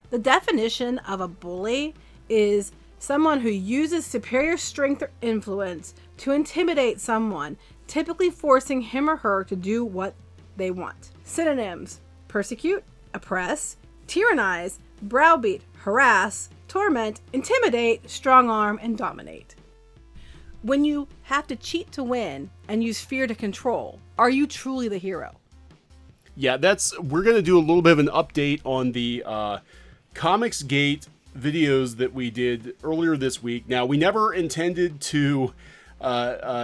The definition of a bully is someone who uses superior strength or influence to intimidate someone, typically forcing him or her to do what they want. Synonyms: persecute, oppress, tyrannize, browbeat, harass, torment, intimidate, strong-arm, and dominate. When you have to cheat to win and use fear to control, are you truly the hero? Yeah, we're going to do a little bit of an update on the Comicsgate videos that we did earlier this week. Now, we never intended to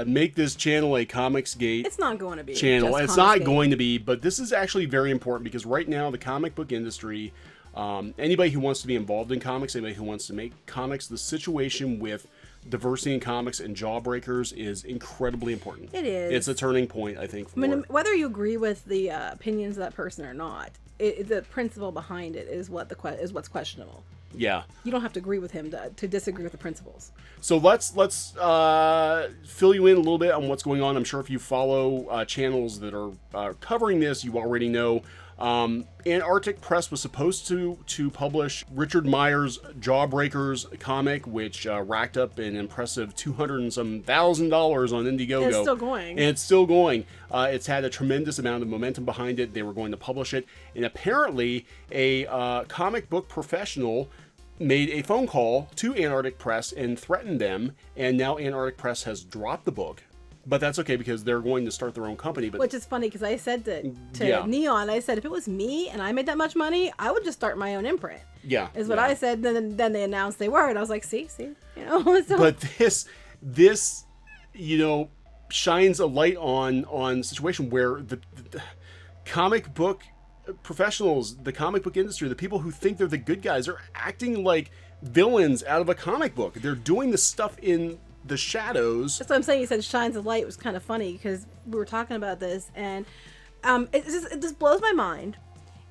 make this channel a Comicsgate It's not going to be channel. just It's not Comicsgate. going to be, but this is actually very important because right now the comic book industry, anybody who wants to be involved in comics, anybody who wants to make comics, the situation with diversity in comics and Jawbreakers is incredibly important. It is. It's a turning point, I think. I mean, whether you agree with the opinions of that person or not, the principle behind it is what's questionable. Yeah. You don't have to agree with him to disagree with the principles. So let's fill you in a little bit on what's going on. I'm sure if you follow channels that are covering this, you already know. Antarctic Press was supposed to publish Richard Meyer's Jawbreakers comic, which racked up an impressive $200,000 and some on IndieGoGo. And it's still going. And it's still going. It's had a tremendous amount of momentum behind it. They were going to publish it. And apparently a comic book professional made a phone call to Antarctic Press and threatened them. And now Antarctic Press has dropped the book. But that's okay because they're going to start their own company. But which is funny because I said to Yeah. Neon, I said, if it was me and I made that much money, I would just start my own imprint. Yeah. Is what yeah. I said. Then they announced they were. And I was like, see, you know. So, But this, you know, shines a light on a situation where the comic book professionals, the comic book industry, the people who think they're the good guys are acting like villains out of a comic book. They're doing this stuff in the shadows. that's what I'm saying. You said shines a light. It was kind of funny because we were talking about this, and it just blows my mind.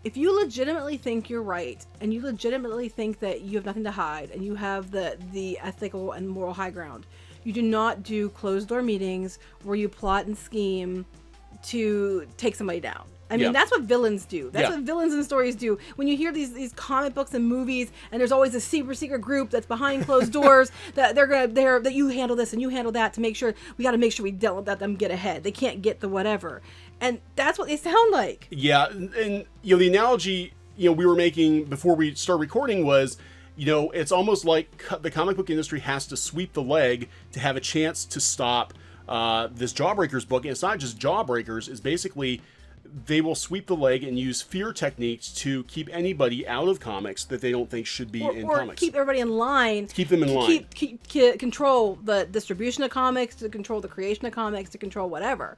If you legitimately think you're right, and you legitimately think that you have nothing to hide, and you have the ethical and moral high ground, you do not do closed door meetings where you plot and scheme to take somebody down. I mean, Yeah. that's what villains do. That's Yeah. what villains in stories do. When you hear these comic books and movies, and there's always a secret group that's behind closed doors that that you handle this and you handle that to make sure we got to make sure we don't let them get ahead. They can't get the whatever, and that's what they sound like. Yeah, and you know the analogy we were making before we start recording was, it's almost like the comic book industry has to sweep the leg to have a chance to stop this Jawbreakers book. And it's not just Jawbreakers; it's basically they will sweep the leg and use fear techniques to keep anybody out of comics that they don't think should be in or comics. keep everybody in line. Keep them in line. Control the distribution of comics, to control the creation of comics, to control whatever.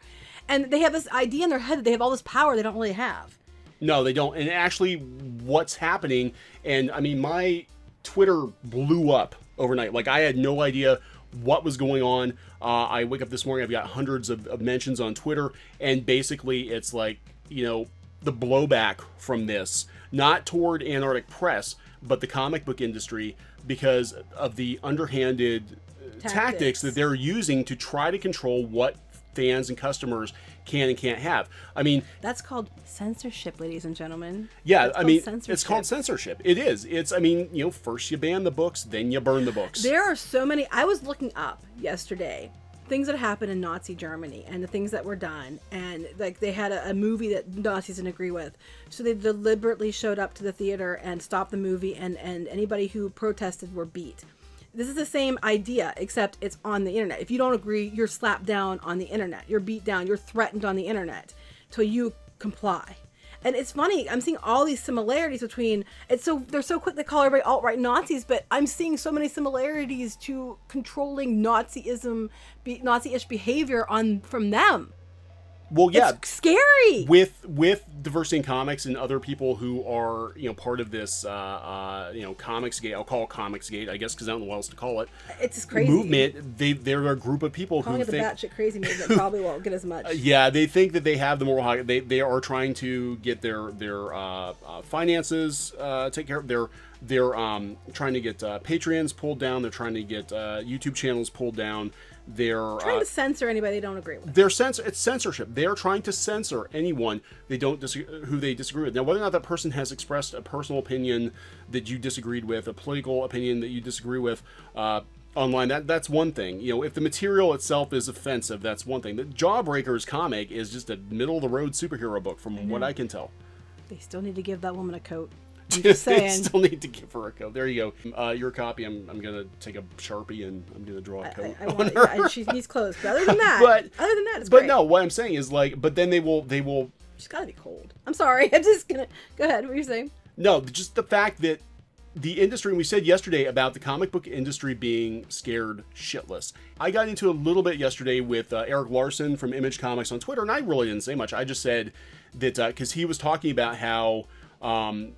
And they have this idea in their head that they have all this power they don't really have. No, they don't. And actually, what's happening, and I mean, my Twitter blew up overnight. Like, I had no idea what was going on. I wake up this morning, I've got hundreds of mentions on Twitter, and basically it's like, the blowback from this, not toward Antarctic Press, but the comic book industry, because of the underhanded tactics that they're using to try to control what fans and customers can and can't have. I mean, that's called censorship, ladies and gentlemen. Yeah, That's I mean, censorship. it's called censorship. It is. It's, I mean, first you ban the books, then you burn the books. There are so many. I was looking up yesterday things that happened in Nazi Germany and the things that were done, and like they had a movie that Nazis didn't agree with, so they deliberately showed up to the theater and stopped the movie, and anybody who protested were beat. This is the same idea, except it's on the internet. If you don't agree, you're slapped down on the internet. You're beat down. You're threatened on the internet till you comply. And it's funny, I'm seeing all these similarities between, they're so quick to call everybody alt-right Nazis, but I'm seeing so many similarities to controlling Nazism, Nazi-ish behavior from them. Well, yeah, it's scary. With diversity in comics and other people who are part of this Comicsgate. I'll call it Comicsgate, I guess, because I don't know what else to call it. It's just crazy movement. They're a group of people calling who it the think batshit crazy movement probably won't get as much. Yeah, they think that they have the moral high. They are trying to get their finances taken care of. They're trying to get Patreons pulled down. They're trying to get YouTube channels pulled down. They're trying to censor anybody they don't agree with. It's censorship. They're trying to censor anyone who they disagree with. Now, whether or not that person has expressed a personal opinion that you disagreed with, a political opinion that you disagree with, online, that's one thing. You know, if the material itself is offensive, that's one thing. The Jawbreakers comic is just a middle-of-the-road superhero book, from what I can tell. They still need to give that woman a coat. I'm just saying. They still need to give her a coat. There you go. Your copy. I'm gonna take a Sharpie and I'm gonna draw a coat. She needs clothes. But other than that, it's great. But no, what I'm saying is, like, but then they will. She's gotta be cold. I'm sorry. I'm just gonna go ahead. What were you saying? No, just the fact that the industry, and we said yesterday about the comic book industry being scared shitless. I got into a little bit yesterday with Eric Larson from Image Comics on Twitter, and I really didn't say much. I just said that because he was talking about how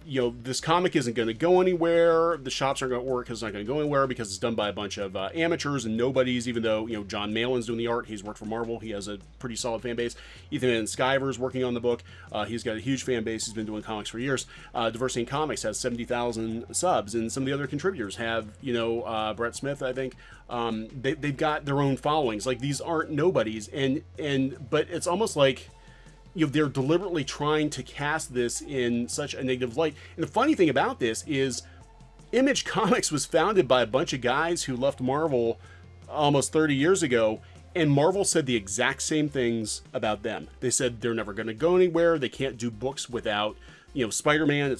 this comic isn't going to go anywhere. The shops aren't going to work because it's not going to go anywhere because it's done by a bunch of amateurs and nobodies, even though, John Malin's doing the art. He's worked for Marvel. He has a pretty solid fan base. Ethan Van Sciver's working on the book. He's got a huge fan base. He's been doing comics for years. Diversity in Comics has 70,000 subs, and some of the other contributors have, Brett Smith, I think. They've got their own followings. Like, these aren't nobodies. But it's almost like, they're deliberately trying to cast this in such a negative light. And the funny thing about this is Image Comics was founded by a bunch of guys who left Marvel almost 30 years ago, and Marvel said the exact same things about them. They said they're never going to go anywhere. They can't do books without, Spider-Man.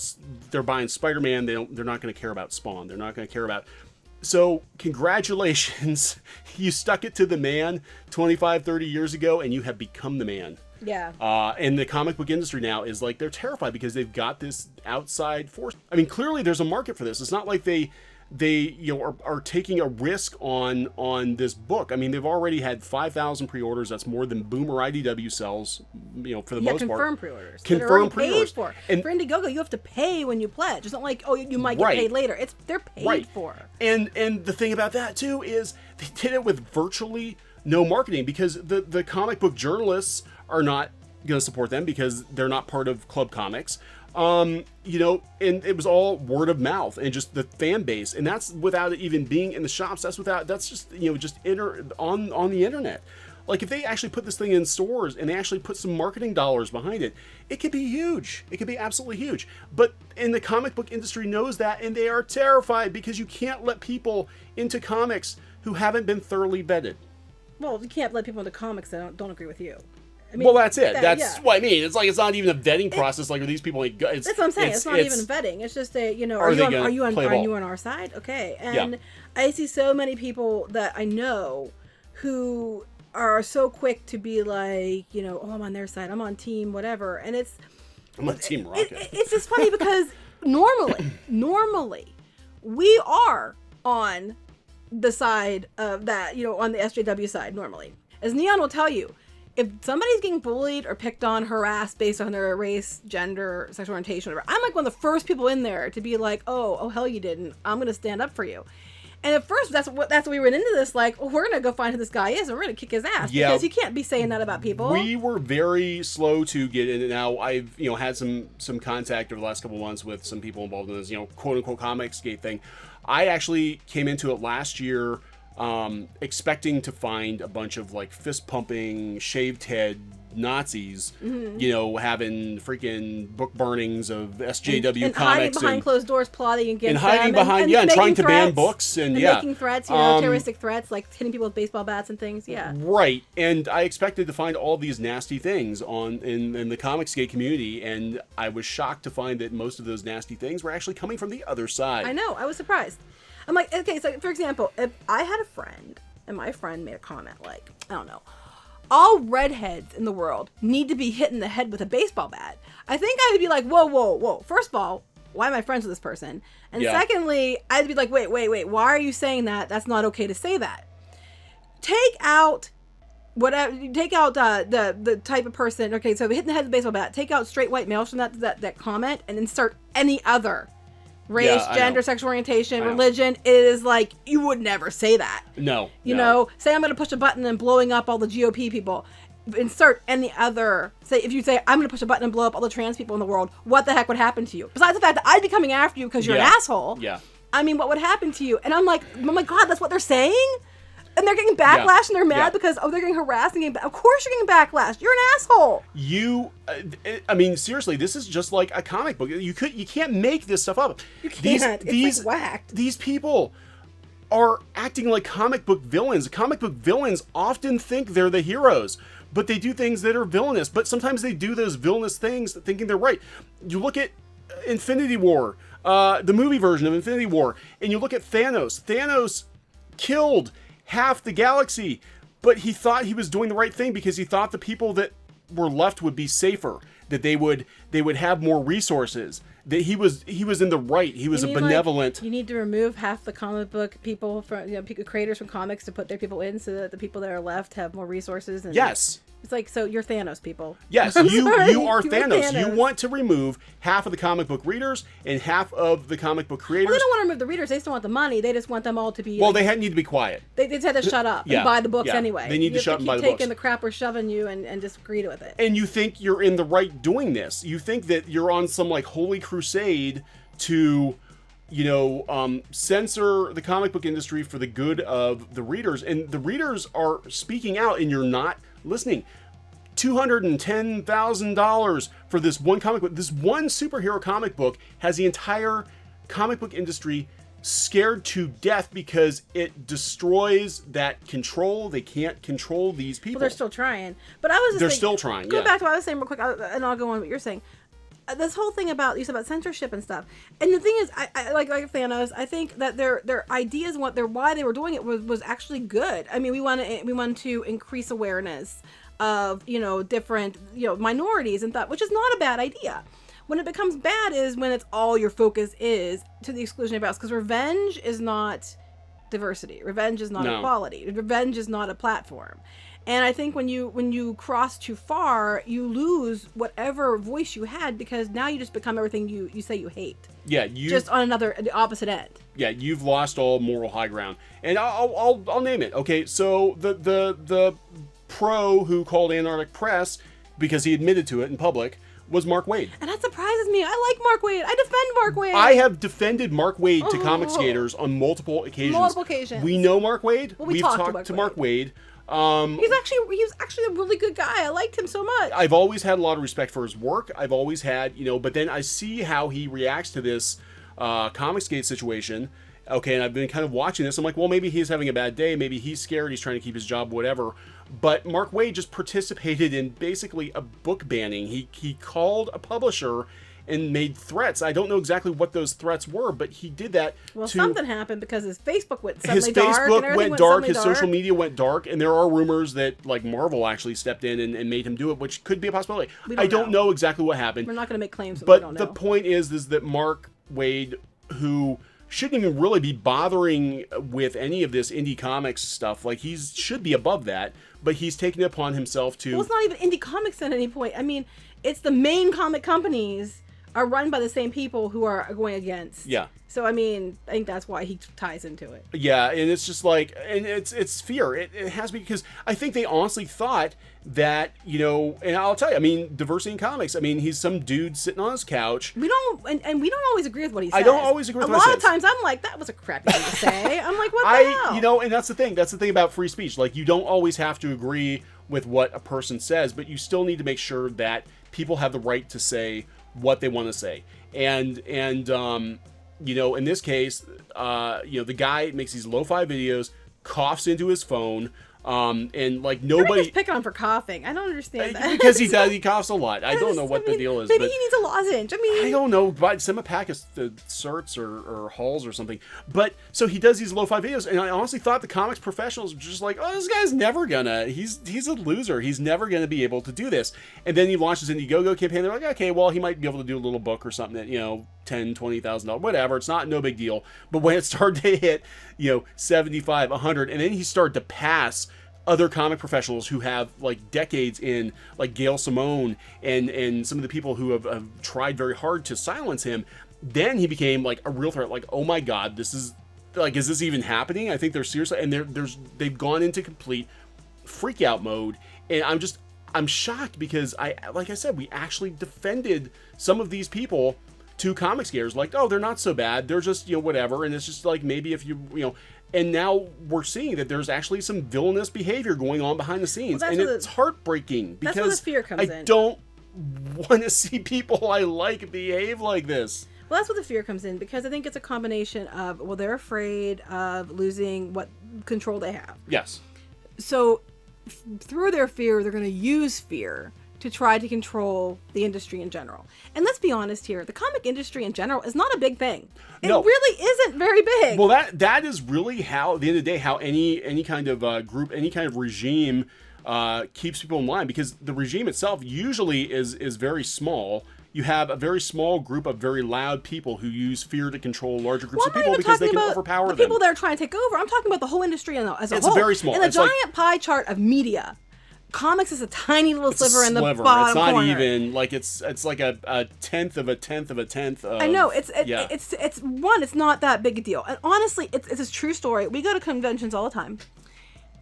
They're buying Spider-Man. They're not going to care about Spawn. They're not going to care about... So, congratulations. You stuck it to the man 25, 30 years ago, and you have become the man. Yeah. And the comic book industry now is like, they're terrified because they've got this outside force. I mean, clearly there's a market for this. It's not like they are taking a risk on this book. I mean, they've already had 5,000 pre-orders. That's more than Boomer IDW sells, for the most part. Confirmed pre-orders. Confirmed pre-orders. Paid for. And for IndieGoGo, you have to pay when you pledge. It's not like, you might get paid later. They're paid for. And the thing about that too is they did it with virtually no marketing, because the comic book journalists are not going to support them because they're not part of Club Comics. And it was all word of mouth and just the fan base, and that's without it even being in the shops. That's just on the internet. Like, if they actually put this thing in stores and they actually put some marketing dollars behind it, it could be huge. It could be absolutely huge. But the comic book industry knows that, and they are terrified because you can't let people into comics who haven't been thoroughly vetted. Well, you can't let people into comics that don't agree with you. I mean, well, that's it. That's what I mean. It's like, it's not even a vetting process. Like, are these people? That's what I'm saying. It's not even vetting. It's just are you on our side? Okay. And I see so many people that I know who are so quick to be like, I'm on their side. I'm on team whatever. And I'm on Team Rocket. It's just funny because normally we are on the side of that, on the SJW side normally. As Neon will tell you, if somebody's getting bullied or picked on, harassed based on their race, gender, sexual orientation, whatever, I'm like one of the first people in there to be like, oh hell you didn't. I'm gonna stand up for you. And at first, that's what we went into this like, we're gonna go find who this guy is and we're gonna kick his ass because he can't be saying that about people. We were very slow to get in. Now I've had some contact over the last couple of months with some people involved in this quote unquote Comicsgate thing. I actually came into it last year expecting to find a bunch of like fist pumping, shaved head Nazis, having freaking book burnings of SJW and comics, hiding behind closed doors, plotting against them, and trying to ban books and making threats, terroristic threats, like hitting people with baseball bats and things. Yeah, right. And I expected to find all these nasty things in the Comicsgate community, and I was shocked to find that most of those nasty things were actually coming from the other side. I know. I was surprised. I'm like, okay, so for example, if I had a friend and my friend made a comment like, I don't know, all redheads in the world need to be hit in the head with a baseball bat, I think I would be like, whoa. First of all, why am I friends with this person? And secondly, I'd be like, wait, why are you saying that? That's not okay to say that. Take out the type of person. Okay, so hitting the head with a baseball bat, take out straight white males from that comment and insert any other race, gender, sexual orientation, religion. It is like, you would never say that. No. Say I'm going to push a button and blowing up all the GOP people. Insert any other. If you say, I'm going to push a button and blow up all the trans people in the world, what the heck would happen to you? Besides the fact that I'd be coming after you because you're an asshole. Yeah. I mean, what would happen to you? And I'm like, oh my God, that's what they're saying? and they're getting backlash, and they're mad because they're getting harassed. And of course you're getting backlash. You're an asshole. I mean, seriously, this is just like a comic book. You can't make this stuff up. You can't. It's like whacked. These people are acting like comic book villains. Comic book villains often think they're the heroes, but they do things that are villainous. But sometimes they do those villainous things thinking they're right. You look at Infinity War, the movie version of Infinity War, and you look at Thanos. Thanos killed half the galaxy, but he thought he was doing the right thing because he thought the people that were left would be safer, that they would have more resources, that he was in the right. He was a benevolent. You need to remove half the comic book people from creators from comics to put their people in, so that the people that are left have more resources. And yes. It's like, so you're Thanos, people. Yes, you are Thanos. You want to remove half of the comic book readers and half of the comic book creators. Well, they don't want to remove the readers. They just don't want the money. They just want them all to be. Well, they need to be quiet. They just had to shut up and buy the books anyway. They need to shut up and buy the books. You have to keep taking the crap we're shoving you and just agree with it. And you think you're in the right doing this. You think that you're on some like holy crusade to, censor the comic book industry for the good of the readers. And the readers are speaking out and you're not listening. $210,000 for this one comic book. This one superhero comic book has the entire comic book industry scared to death because it destroys that control. They can't control these people. Well, they're still trying. But I was just They're still trying, Go back to what I was saying real quick, and I'll go on what you're saying. This whole thing about, you said about censorship and stuff. And the thing is, I like Thanos, I think that their ideas, why they were doing it was actually good. I mean, we want to increase awareness of different minorities and thought, which is not a bad idea. When it becomes bad is when it's all your focus is to the exclusion of else, because revenge is not diversity, revenge is not equality, revenge is not a platform. And I think when you cross too far, you lose whatever voice you had, because now you just become everything you say you hate. Yeah, you just on the opposite end. Yeah, you've lost all moral high ground, and I'll name it. Okay, so the pro who called Antarctic Press, because he admitted to it in public, was Mark Waid. And that surprises me. I like Mark Waid. I defend Mark Waid. I have defended Mark Waid to Comicsgaters on multiple occasions. We know Mark Waid. Well, we've talked to Mark Waid. He was actually a really good guy. I liked him so much. I've always had a lot of respect for his work. I've always had, but then I see how he reacts to this Comicsgate situation. Okay, and I've been kind of watching this. I'm like, well, maybe he's having a bad day. Maybe he's scared. He's trying to keep his job, whatever. But Mark Waid just participated in basically a book banning. He called a publisher and made threats. I don't know exactly what those threats were, but he did that. Well, something happened because his Facebook went suddenly dark. His social media went dark, and there are rumors that like Marvel actually stepped in and made him do it, which could be a possibility. I don't know exactly what happened. We're not going to make claims, but we don't know. The point is that Mark Waid, who shouldn't even really be bothering with any of this indie comics stuff, like he should be above that, but he's taken it upon himself to. Well, it's not even indie comics at any point. I mean, it's the main comic companies are run by the same people who are going against. Yeah. So, I mean, I think that's why he ties into it. Yeah, and it's just like, and it's fear. It has to be, because I think they honestly thought that, and I'll tell you, I mean, diversity in comics, I mean, he's some dude sitting on his couch. We don't always agree with what he says. I don't always agree with what he says. A lot of times I'm like, that was a crappy thing to say. I'm like, what the hell? And that's the thing. That's the thing about free speech. Like, you don't always have to agree with what a person says, but you still need to make sure that people have the right to say what they want to say. And in this case, the guy makes these lo-fi videos, coughs into his phone, and like nobody. Just pick on him for coughing. I don't understand that. Because he does. He coughs a lot. I don't know what the deal is. Maybe he needs a lozenge. I don't know. But send him a pack of certs or Halls or something. But so he does these lo-fi videos, and I honestly thought the comics professionals were just like, oh, this guy's never gonna. He's a loser. He's never gonna be able to do this. And then he launches IndieGoGo campaign. They're like, okay, well, he might be able to do a little book or something that $10,000-$20,000, whatever. It's not no big deal. But when it started to hit, 75, 100, and then he started to pass other comic professionals who have like decades in, like Gail Simone and some of the people who have tried very hard to silence him, then he became like a real threat. Like, oh my God, this is like, is this even happening? I think they're seriously, and they've gone into complete freak out mode, and I'm shocked because like I said, we actually defended some of these people to Comicsgaters, like, oh, they're not so bad, they're just whatever, and it's just like, maybe if you And now we're seeing that there's actually some villainous behavior going on behind the scenes. Well, and it's heartbreaking because that's where the fear comes in. don't want to see people I like behave like this. Well, that's where the fear comes in, because I think it's a combination of, well, they're afraid of losing what control they have. Yes. So through their fear, they're going to use fear to try to control the industry in general. And let's be honest here, the comic industry in general is not a big thing. It really isn't very big. Well, that is really how, at the end of the day, how any kind of group, any kind of regime keeps people in line, because the regime itself usually is very small. You have a very small group of very loud people who use fear to control larger groups of people because they can overpower them. The people that are trying to take over, I'm talking about the whole industry as a whole. It's very small. In the giant pie chart of media, comics is a tiny little sliver in the bottom It's not corner. even like it's like a tenth of a tenth of a tenth of, I know it's not that big a deal. And honestly, it's a true story. We go to conventions all the time.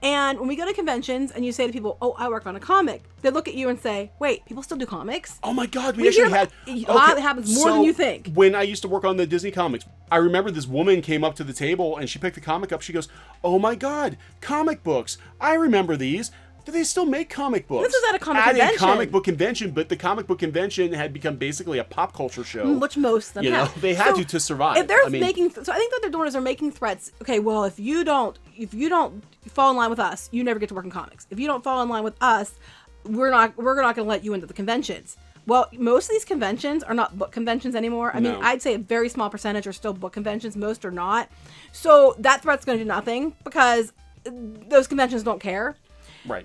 And when we go to conventions and you say to people, "Oh, I work on a comic," they look at you and say, "Wait, people still do comics?" Oh my God, we actually had... It happens more than you think. When I used to work on the Disney comics, I remember this woman came up to the table and she picked the comic up. She goes, "Oh my God, comic books. I remember these. Do they still make comic books?" This was at a comic convention. At a comic book convention, but the comic book convention had become basically a pop culture show. Which most of them have. They had to survive. If they're making... So I think what they're doing is they're making threats. Okay, well, if you don't fall in line with us, you never get to work in comics. If you don't fall in line with us, we're not going to let you into the conventions. Well, most of these conventions are not book conventions anymore. I mean, I'd say a very small percentage are still book conventions. Most are not. So that threat's going to do nothing because those conventions don't care. Right.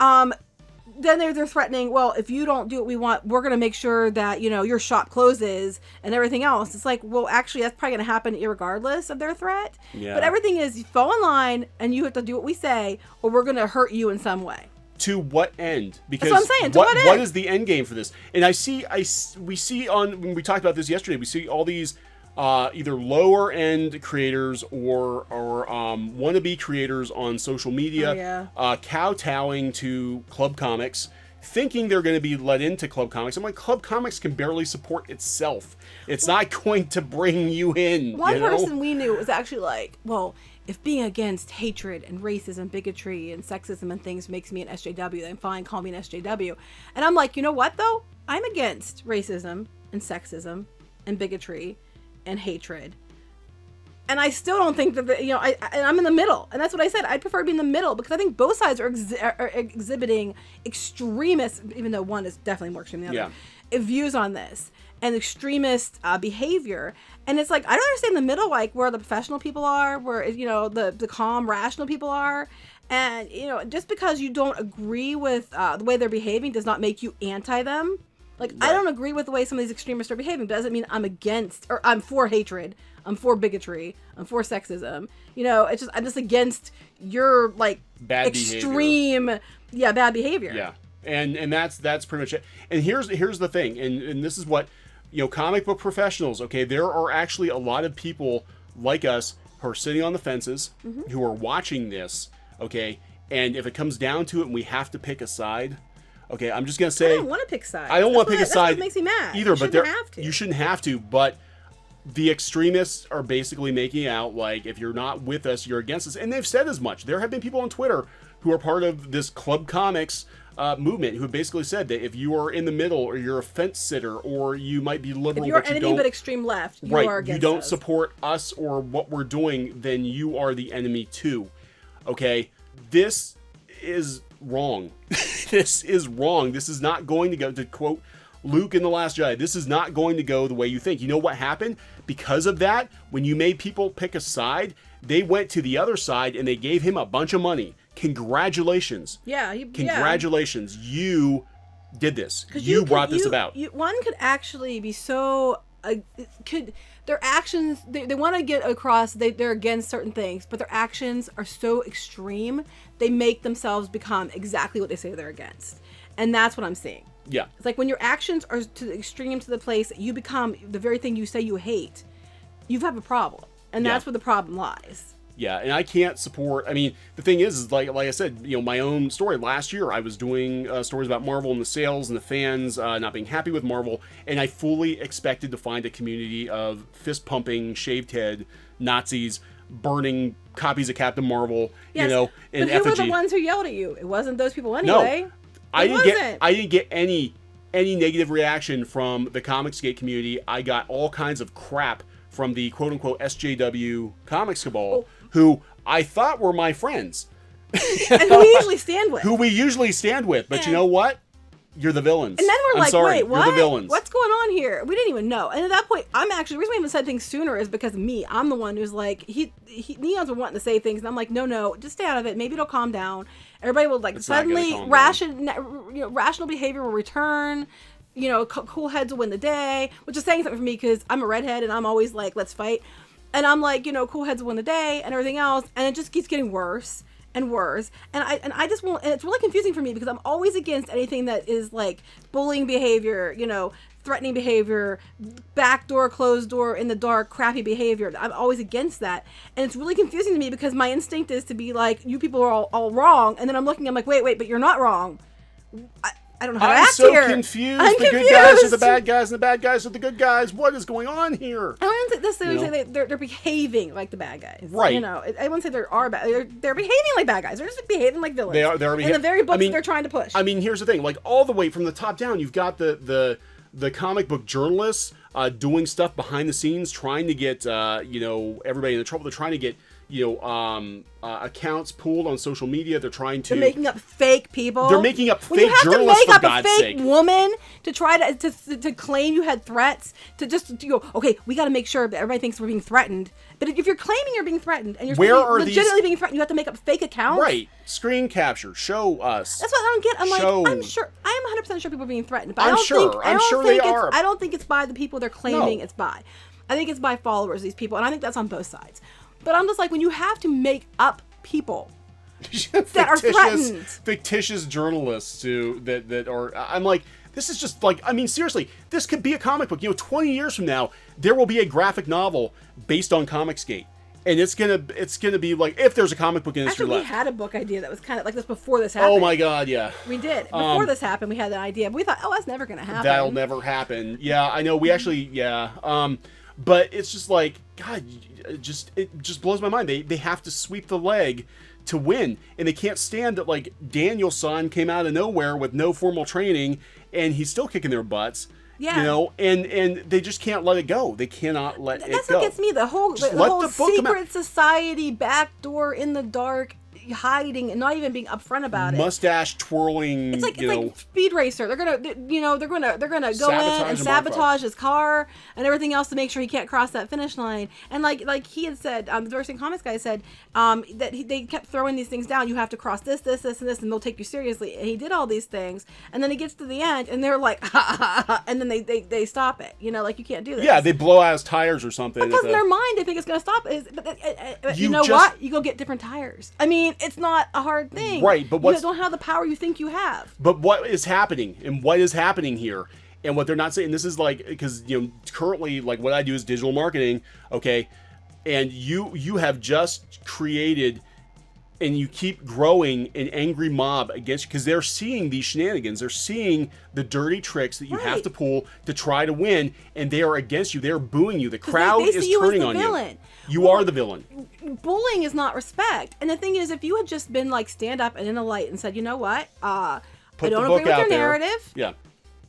Then they're threatening, well, if you don't do what we want, we're going to make sure that, your shop closes and everything else. It's like, well, actually, that's probably going to happen irregardless of their threat. Yeah. But everything is, you fall in line and you have to do what we say, or we're going to hurt you in some way. To what end? Because that's what I'm saying. To what end? What is the end game for this? And we see when we talked about this yesterday, we see all these either lower end creators or wannabe creators on social media kowtowing to Club Comics, thinking they're going to be let into Club Comics. I'm like, Club Comics can barely support itself. It's not going to bring you in. One person we knew was actually like, well, if being against hatred and racism, bigotry and sexism and things makes me an SJW, then fine, call me an SJW. And I'm like, you know what though? I'm against racism and sexism and bigotry and hatred, and I still don't think that I'm in the middle, and that's what I said. I'd prefer to be in the middle because I think both sides are exhibiting extremist, even though one is definitely more extreme than the other, views on this and extremist behavior. And it's like, I don't understand the middle, like where the professional people are, where the calm, rational people are. And just because you don't agree with the way they're behaving does not make you anti them. Like, right. I don't agree with the way some of these extremists are behaving, but doesn't mean I'm against, or I'm for hatred, I'm for bigotry, I'm for sexism. It's just, I'm just against your, like, bad extreme, behavior. Bad behavior. Yeah, and that's pretty much it. And here's the thing, and this is what, comic book professionals, okay, there are actually a lot of people like us who are sitting on the fences, who are watching this, okay, and if it comes down to it and we have to pick a side... Okay, I'm just gonna say I don't want to pick sides. I don't want to pick a side. That's what makes me mad. Either, but you shouldn't have to. But the extremists are basically making out like if you're not with us, you're against us, and they've said as much. There have been people on Twitter who are part of this Club Comics movement who have basically said that if you are in the middle, or you're a fence sitter, or you might be liberal, if you're anything but extreme left, you are against us. You don't support us or what we're doing, then you are the enemy too. Okay, this is wrong. This is wrong. This is not going to go, to quote Luke in The Last Jedi, this is not going to go the way you think. You know what happened? Because of that, when you made people pick a side, they went to the other side and they gave him a bunch of money. Congratulations. Yeah. Congratulations. You did this. You brought this about. One could actually be so... their actions, they want to get across they're against certain things, but their actions are so extreme, they make themselves become exactly what they say they're against. And that's what I'm seeing. Yeah. It's like when your actions are to the extreme, to the place that you become the very thing you say you hate, you have a problem. And that's where the problem lies. Yeah, and I can't support... I mean, the thing is like I said, my own story. Last year, I was doing stories about Marvel and the sales and the fans not being happy with Marvel, and I fully expected to find a community of fist-pumping, shaved-head Nazis burning copies of Captain Marvel, Yes, you know, in but who were effigy. the ones who yelled at you? It wasn't those people anyway. No, I didn't get any negative reaction from the Comicsgate community. I got all kinds of crap from the quote unquote SJW Comics Cabal, who I thought were my friends. And who we usually stand with. Who we usually stand with, but you know what? You're the villains. And then we're I'm like, sorry, wait, what? You're the villains. What's going on here? We didn't even know. And at that point, the reason we haven't said things sooner is because of me. I'm the one who's like, Neon's been wanting to say things, and I'm like, no, just stay out of it. Maybe it'll calm down. Everybody will like suddenly rational behavior will return. You know, cool heads will win the day, which is saying something for me because I'm a redhead and I'm always like, let's fight. And I'm like, you know, cool heads will win the day and everything else, and it just keeps getting worse and worse, and I just won't, and it's really confusing for me because I'm always against anything that is like bullying behavior, you know, threatening behavior, backdoor, closed door, in the dark, crappy behavior. I'm always against that, and it's really confusing to me because my instinct is to be like, you people are all wrong, and then I'm like, wait, but you're not wrong. I don't know how to act here. I'm so confused. The good guys are the bad guys, and the bad guys are the good guys. What is going on here? I wouldn't necessarily say they're behaving like the bad guys. Right. You know, I wouldn't say they are bad. They're behaving like bad guys. They're just behaving like villains. They are in the very books that they're trying to push. I mean, here's the thing. Like, all the way from the top down, you've got the comic book journalists doing stuff behind the scenes, trying to get, everybody in trouble. They're trying to get, accounts pulled on social media. They're trying to... They're making up fake people. They're making up when fake journalists, for God's sake. You have to make up a fake woman to try to claim you had threats, to go, okay, we got to make sure that everybody thinks we're being threatened. But if you're claiming you're being threatened, and you're legitimately being threatened, you have to make up fake accounts? Right. Screen capture. Show us. That's what I don't get. I'm sure, I am 100% sure people are being threatened. But I'm sure they are. I don't think it's by the people they're claiming it's by. I think it's by followers of these people, and I think that's on both sides. But I'm just like, when you have to make up people that are threatened, fictitious journalists that are, I'm like, this is just like, I mean, seriously, this could be a comic book. 20 years from now, there will be a graphic novel based on Comicsgate. And it's gonna be like, if there's a comic book industry left. We had a book idea that was kind of like this before this happened. Oh my God, yeah. We did. Before this happened, we had that idea. But we thought, that's never gonna happen. That'll never happen. Yeah, I know. We actually, yeah. But it's just like, God, it just blows my mind. They have to sweep the leg to win, and they can't stand that, like, Daniel-san came out of nowhere with no formal training, and he's still kicking their butts. Yeah. And they just can't let it go. They cannot let it go. That's what gets me. The whole secret society, backdoor, in the dark, hiding and not even being upfront about it. Mustache twirling. It's like Speed Racer. They're gonna go in and sabotage his car and everything else to make sure he can't cross that finish line. And like he had said, the Diversity Comics guy said that they kept throwing these things down. You have to cross this, and this, and they'll take you seriously. And he did all these things, and then he gets to the end, and they're like, and then they stop it. Like, you can't do this. Yeah, they blow out his tires or something. Because in their mind, they think it's gonna stop. But you know what? You go get different tires. I mean, it's not a hard thing. Right, but you don't have the power you think you have. But what is happening, and what is happening here, and what they're not saying, this is like, because, currently, like, what I do is digital marketing, okay, and you have just created, and you keep growing an angry mob against you, because they're seeing these shenanigans. They're seeing the dirty tricks that you have to pull to try to win, and they are against you. They're booing you. The crowd is turning on you. You are the villain. Bullying is not respect. And the thing is, if you had just been like, stand up and in a light and said, you know what, I don't agree with your narrative. Yeah.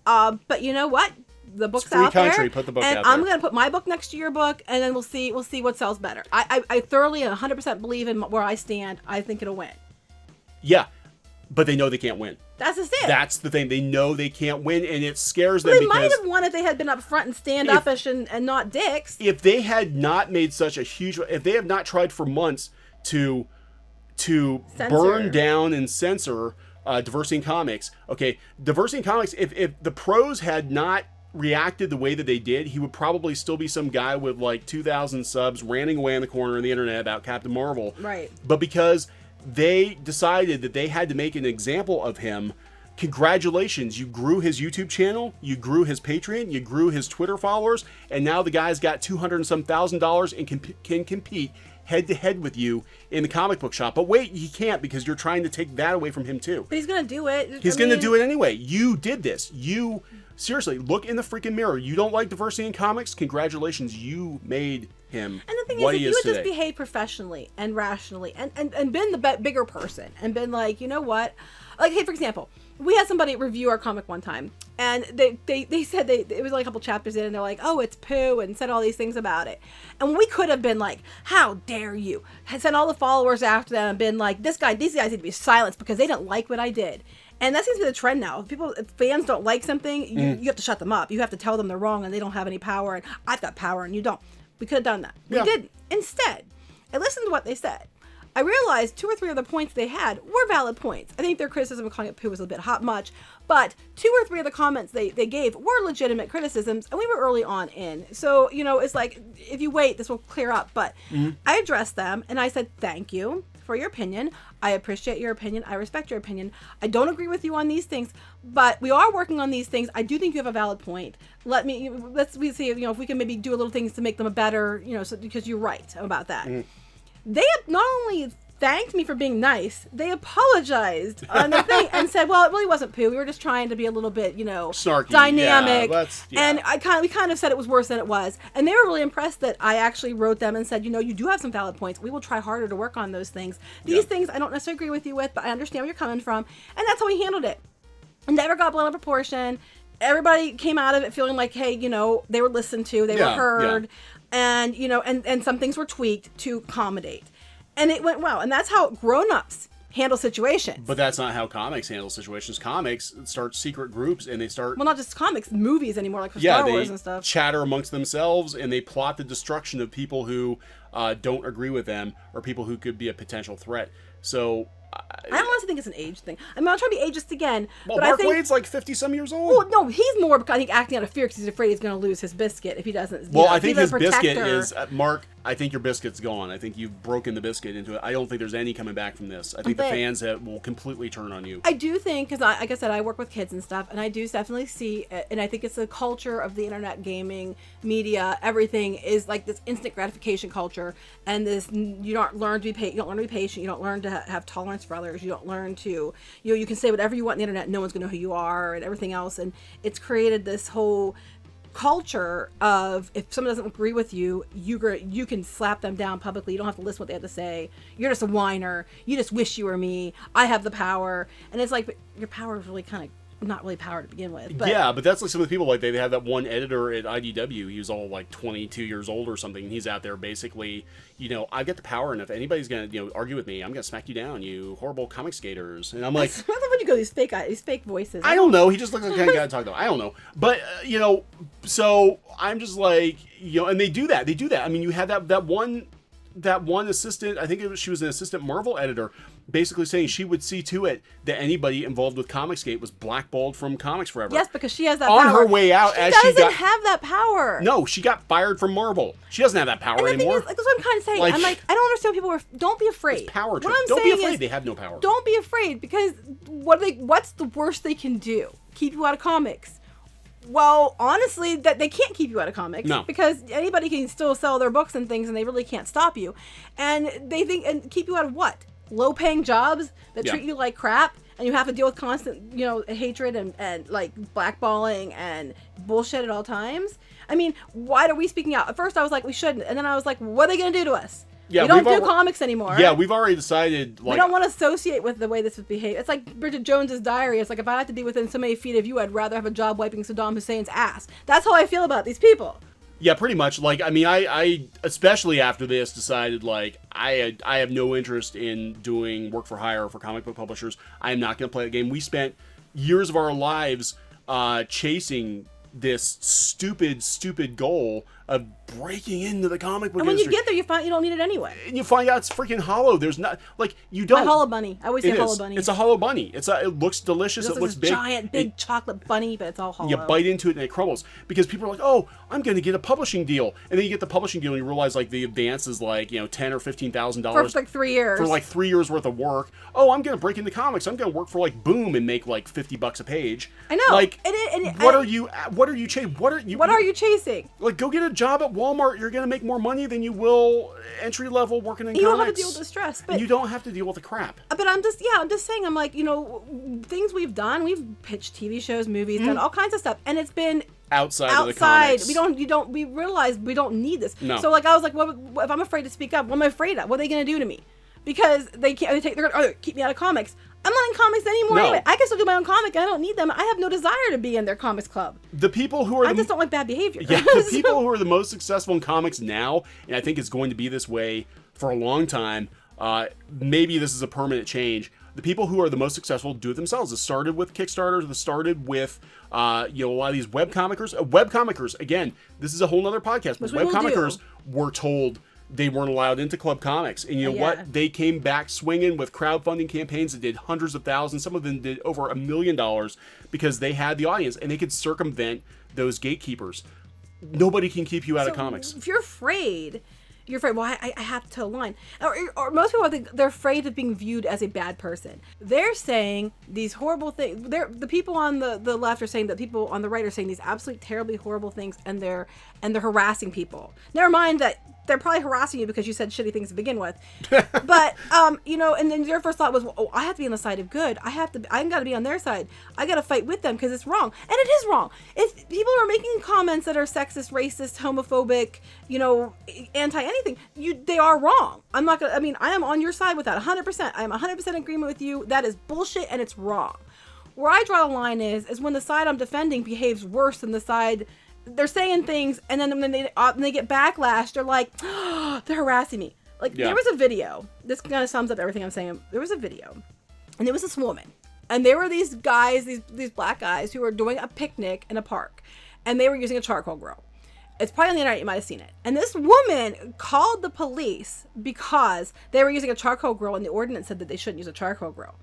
But you know what? The book's it's free out country. there. Put the book and out there. I'm going to put my book next to your book, and then we'll see what sells better. I thoroughly and 100% believe in where I stand. I think it'll win. Yeah. But they know they can't win. That's just it. That's the thing. They know they can't win, and it scares them. They might have won if they had been up front and stand-upish and not dicks. If they had not made such a huge... If they have not tried for months to burn down and censor Diversity in Comics, okay, Diversity in Comics, if the pros had not reacted the way that they did, he would probably still be some guy with like 2,000 subs ranting away on the corner of the internet about Captain Marvel. Right. But because they decided that they had to make an example of him, congratulations, you grew his YouTube channel, you grew his Patreon, you grew his Twitter followers, and now the guy's got $200 and some thousand and can compete head to head with you in the comic book shop. But wait, he can't, because you're trying to take that away from him too. But he's gonna do it. He's gonna do it anyway. You did this. You seriously look in the freaking mirror. You don't like Diversity in Comics? Congratulations, you made him And the thing what is, he if you is had today. just behaved professionally and rationally and been the bigger person and been like, you know what? Like, hey, for example, we had somebody review our comic one time, and they said it was like a couple chapters in, and they're like, oh, it's poo, and said all these things about it. And we could have been like, how dare you? Had sent all the followers after them and been like, these guys need to be silenced because they didn't like what I did. And that seems to be the trend now. If fans don't like something, you have to shut them up. You have to tell them they're wrong and they don't have any power, and I've got power and you don't. We could have done that. We didn't. Instead, I listened to what they said. I realized 2 or 3 of the points they had were valid points. I think their criticism of calling it poo was a bit hot much, but 2 or 3 of the comments they gave were legitimate criticisms, and we were early on in. So, it's like, if you wait, this will clear up. But I addressed them, and I said, thank you for your opinion. I appreciate your opinion. I respect your opinion. I don't agree with you on these things, but we are working on these things. I do think you have a valid point. Let's see if we can maybe do a little things to make them a better, because you're right about that. They not only thanked me for being nice, they apologized on the thing and said, well, it really wasn't poo. We were just trying to be a little bit, snarky, dynamic. Yeah. And we kind of said it was worse than it was. And they were really impressed that I actually wrote them and said, you do have some valid points. We will try harder to work on those things. These things I don't necessarily agree with you with, but I understand where you're coming from. And that's how we handled it. And never got blown out of proportion. Everybody came out of it feeling like, hey, they were listened to, they were heard. And, and some things were tweaked to accommodate. And it went well. And that's how grown-ups handle situations. But that's not how comics handle situations. Comics start secret groups, and they start... Well, not just comics, movies anymore, like for Star Wars and stuff. They chatter amongst themselves, and they plot the destruction of people who don't agree with them, or people who could be a potential threat. So... I don't honestly think it's an age thing. I'm not trying to be ageist again. Well, but Mark I think, Waid's like 50-some years old. Well, no, he's more, I think, acting out of fear because he's afraid he's going to lose his biscuit if he doesn't. Well, I think his biscuit is... Mark, I think your biscuit's gone. I think you've broken the biscuit into it. I don't think there's any coming back from this. I think the fans will completely turn on you. I do think, because like I said, I work with kids and stuff, and I do definitely see, and I think it's the culture of the internet, gaming, media, everything is like this instant gratification culture, and this, you don't learn to be patient, you don't learn to have tolerance for others, you don't learn to, you can say whatever you want on the internet, no one's gonna know who you are, and everything else, and it's created this whole culture of, if someone doesn't agree with you, you can slap them down publicly. You don't have to listen to what they have to say. You're just a whiner. You just wish you were me. I have the power. And it's like, but your power is really kind of not really power to begin with. But yeah, but that's like some of the people, like they have that one editor at IDW. He was all like 22 years old or something. And he's out there basically, I've got the power, and if anybody's gonna, argue with me, I'm gonna smack you down, you horrible comic skaters. And I'm like, what when you go these fake voices? I don't know. He just looks like the kind of guy to talk to. I don't know, but so I'm just like, and they do that. I mean, you had that one assistant. I think she was an assistant Marvel editor, basically saying she would see to it that anybody involved with Comicsgate was blackballed from Comics Forever. Yes, because she has that on power. her way out. She doesn't have that power. No, she got fired from Marvel. She doesn't have that power and the anymore. Thing is, that's what I'm kind of saying. I'm like, I don't understand people don't be afraid. It's power trip. What I'm Don't saying be afraid. is, They have no power. Don't be afraid, because what's the worst they can do? Keep you out of comics. Well, honestly, that they can't keep you out of comics, because anybody can still sell their books and things, and they really can't stop you. And they think, and keep you out of what? Low-paying jobs that treat you like crap, and you have to deal with constant, hatred and like blackballing and bullshit at all times. I mean, why are we speaking out? At first, I was like, we shouldn't, and then I was like, what are they going to do to us? Yeah, we don't do comics anymore. Yeah, we've already decided. We don't want to associate with the way this would behave. It's like Bridget Jones's Diary. It's like, if I had to be within so many feet of you, I'd rather have a job wiping Saddam Hussein's ass. That's how I feel about these people. Yeah, pretty much. Like, I mean, I especially after this decided, like, I have no interest in doing work for hire for comic book publishers. I am not going to play the game. We spent years of our lives chasing this stupid goal of breaking into the comic book industry. And when industry. you get there, you find you don't need it anyway. And you find out it's freaking hollow. There's not, like, you don't. My hollow bunny. I always say hollow bunny. It's a hollow bunny. It looks delicious. It looks big. Giant, big chocolate bunny, but it's all hollow. You bite into it and it crumbles. Because people are like, oh, I'm going to get a publishing deal. And then you get the publishing deal and you realize, like, the advance is like, $10,000 or $15,000. For like 3 years. For like 3 years worth of work. Oh, I'm going to break into comics. I'm going to work for like Boom and make like $50 a page. I know. Like, what are you chasing? What are you chasing? Like, go get a job at Walmart. You're going to make more money than you will entry level working in comics. You don't have to deal with the stress. And you don't have to deal with the crap. But I'm just saying, I'm like, things we've done, we've pitched TV shows, movies, done all kinds of stuff. And it's been outside of the comics. We realize we don't need this. No. So like I was like, well, if I'm afraid to speak up, what am I afraid of? What are they going to do to me? Because they're going to keep me out of comics. I'm not in comics anymore anyway. I can still do my own comic. I don't need them. I have no desire to be in their comics club. The people who are I just don't like bad behavior. Yeah, the people who are the most successful in comics now, and I think it's going to be this way for a long time, maybe this is a permanent change. The people who are the most successful do it themselves. It started with Kickstarters. It started with, a lot of these webcomickers. Webcomickers, again, this is a whole other podcast, but webcomickers were told they weren't allowed into Club Comics. And you know what? They came back swinging with crowdfunding campaigns that did hundreds of thousands. Some of them did over $1 million because they had the audience and they could circumvent those gatekeepers. Nobody can keep you out of comics. If you're afraid, well, I have to align. Or most people, I think they're afraid of being viewed as a bad person. They're saying these horrible things. The people on the left are saying that people on the right are saying these absolutely terribly horrible things, and they're harassing people. Never mind that they're probably harassing you because you said shitty things to begin with. But and then your first thought was, well, I have to be on the side of good. I got to be on their side. I got to fight with them because it's wrong, and it is wrong. If people are making comments that are sexist, racist, homophobic, anti anything, they are wrong. I'm not gonna. I mean, I am on your side with that 100%. I am 100% in agreement with you. That is bullshit and it's wrong. Where I draw the line is when the side I'm defending behaves worse than the side. They're saying things, and then when they get backlash, they're like, oh, they're harassing me. There was a video. This kind of sums up everything I'm saying. There was a video, and there was this woman, and there were these guys, these black guys, who were doing a picnic in a park, and they were using a charcoal grill. It's probably on the internet. You might have seen it. And this woman called the police because they were using a charcoal grill, and the ordinance said that they shouldn't use a charcoal grill.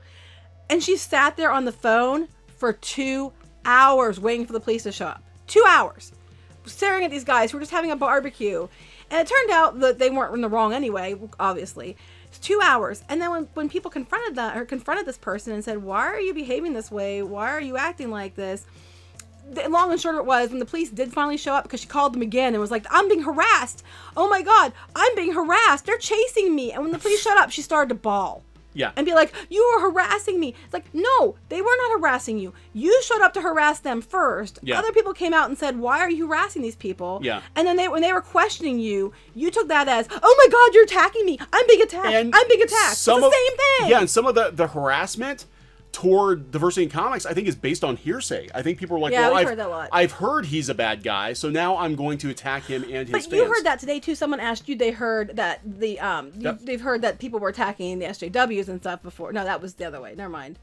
And she sat there on the phone for 2 hours waiting for the police to show up. 2 hours staring at these guys who were just having a barbecue, and it turned out that they weren't in the wrong anyway. Obviously, it's 2 hours. And then when people confronted this person and said, "Why are you behaving this way? Why are you acting like this?" The long and short of it was, when the police did finally show up, because she called them again and was like, "I'm being harassed. Oh my God, I'm being harassed. They're chasing me." And when the police showed up, she started to bawl. Yeah. And be like, "You were harassing me." It's like, no, they were not harassing you. You showed up to harass them first. Yeah. Other people came out and said, "Why are you harassing these people?" Yeah. And then when they were questioning you, you took that as, "Oh my God, you're attacking me. I'm being attacked. I'm being attacked." It's the same thing. Yeah, and some of the harassment toward diversity in comics, I think, is based on hearsay. I think people are like, well, we've heard that a lot. I've heard he's a bad guy, so now I'm going to attack him and his fans. But you heard that today too. Someone asked you, they heard that they've heard that people were attacking the SJWs and stuff before. No, that was the other way. Never mind.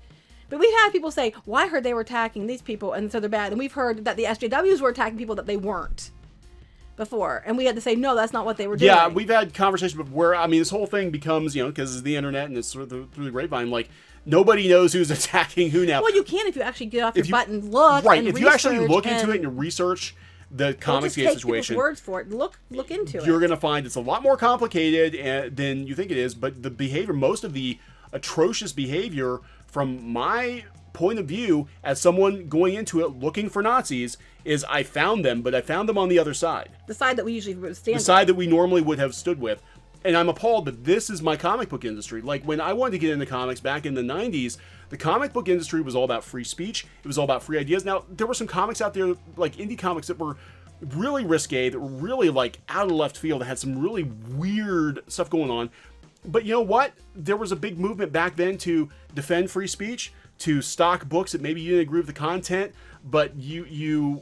But we've had people say, "Well, I heard they were attacking these people, and so they're bad." And we've heard that the SJWs were attacking people that they weren't before, and we had to say, no, that's not what they were doing. Yeah, we've had conversations where, I mean, this whole thing becomes, because it's the internet and it's sort of through the grapevine, like, nobody knows who's attacking who now. Well, you can if you actually get off your butt and look. Right, and if you actually look into it and research the Comicsgate situation, words for it. Look into it. You're going to find it's a lot more complicated than you think it is. But the behavior, most of the atrocious behavior, from my point of view, as someone going into it looking for Nazis, is I found them, but I found them on the other side. The side that we usually would stand. The side that we normally would have stood with. And I'm appalled that this is my comic book industry. Like, when I wanted to get into comics back in the 90s, the comic book industry was all about free speech. It was all about free ideas. Now, there were some comics out there, like indie comics, that were really risque, that were really, like, out of left field, that had some really weird stuff going on. But you know what? There was a big movement back then to defend free speech, to stock books that maybe you didn't agree with the content, but you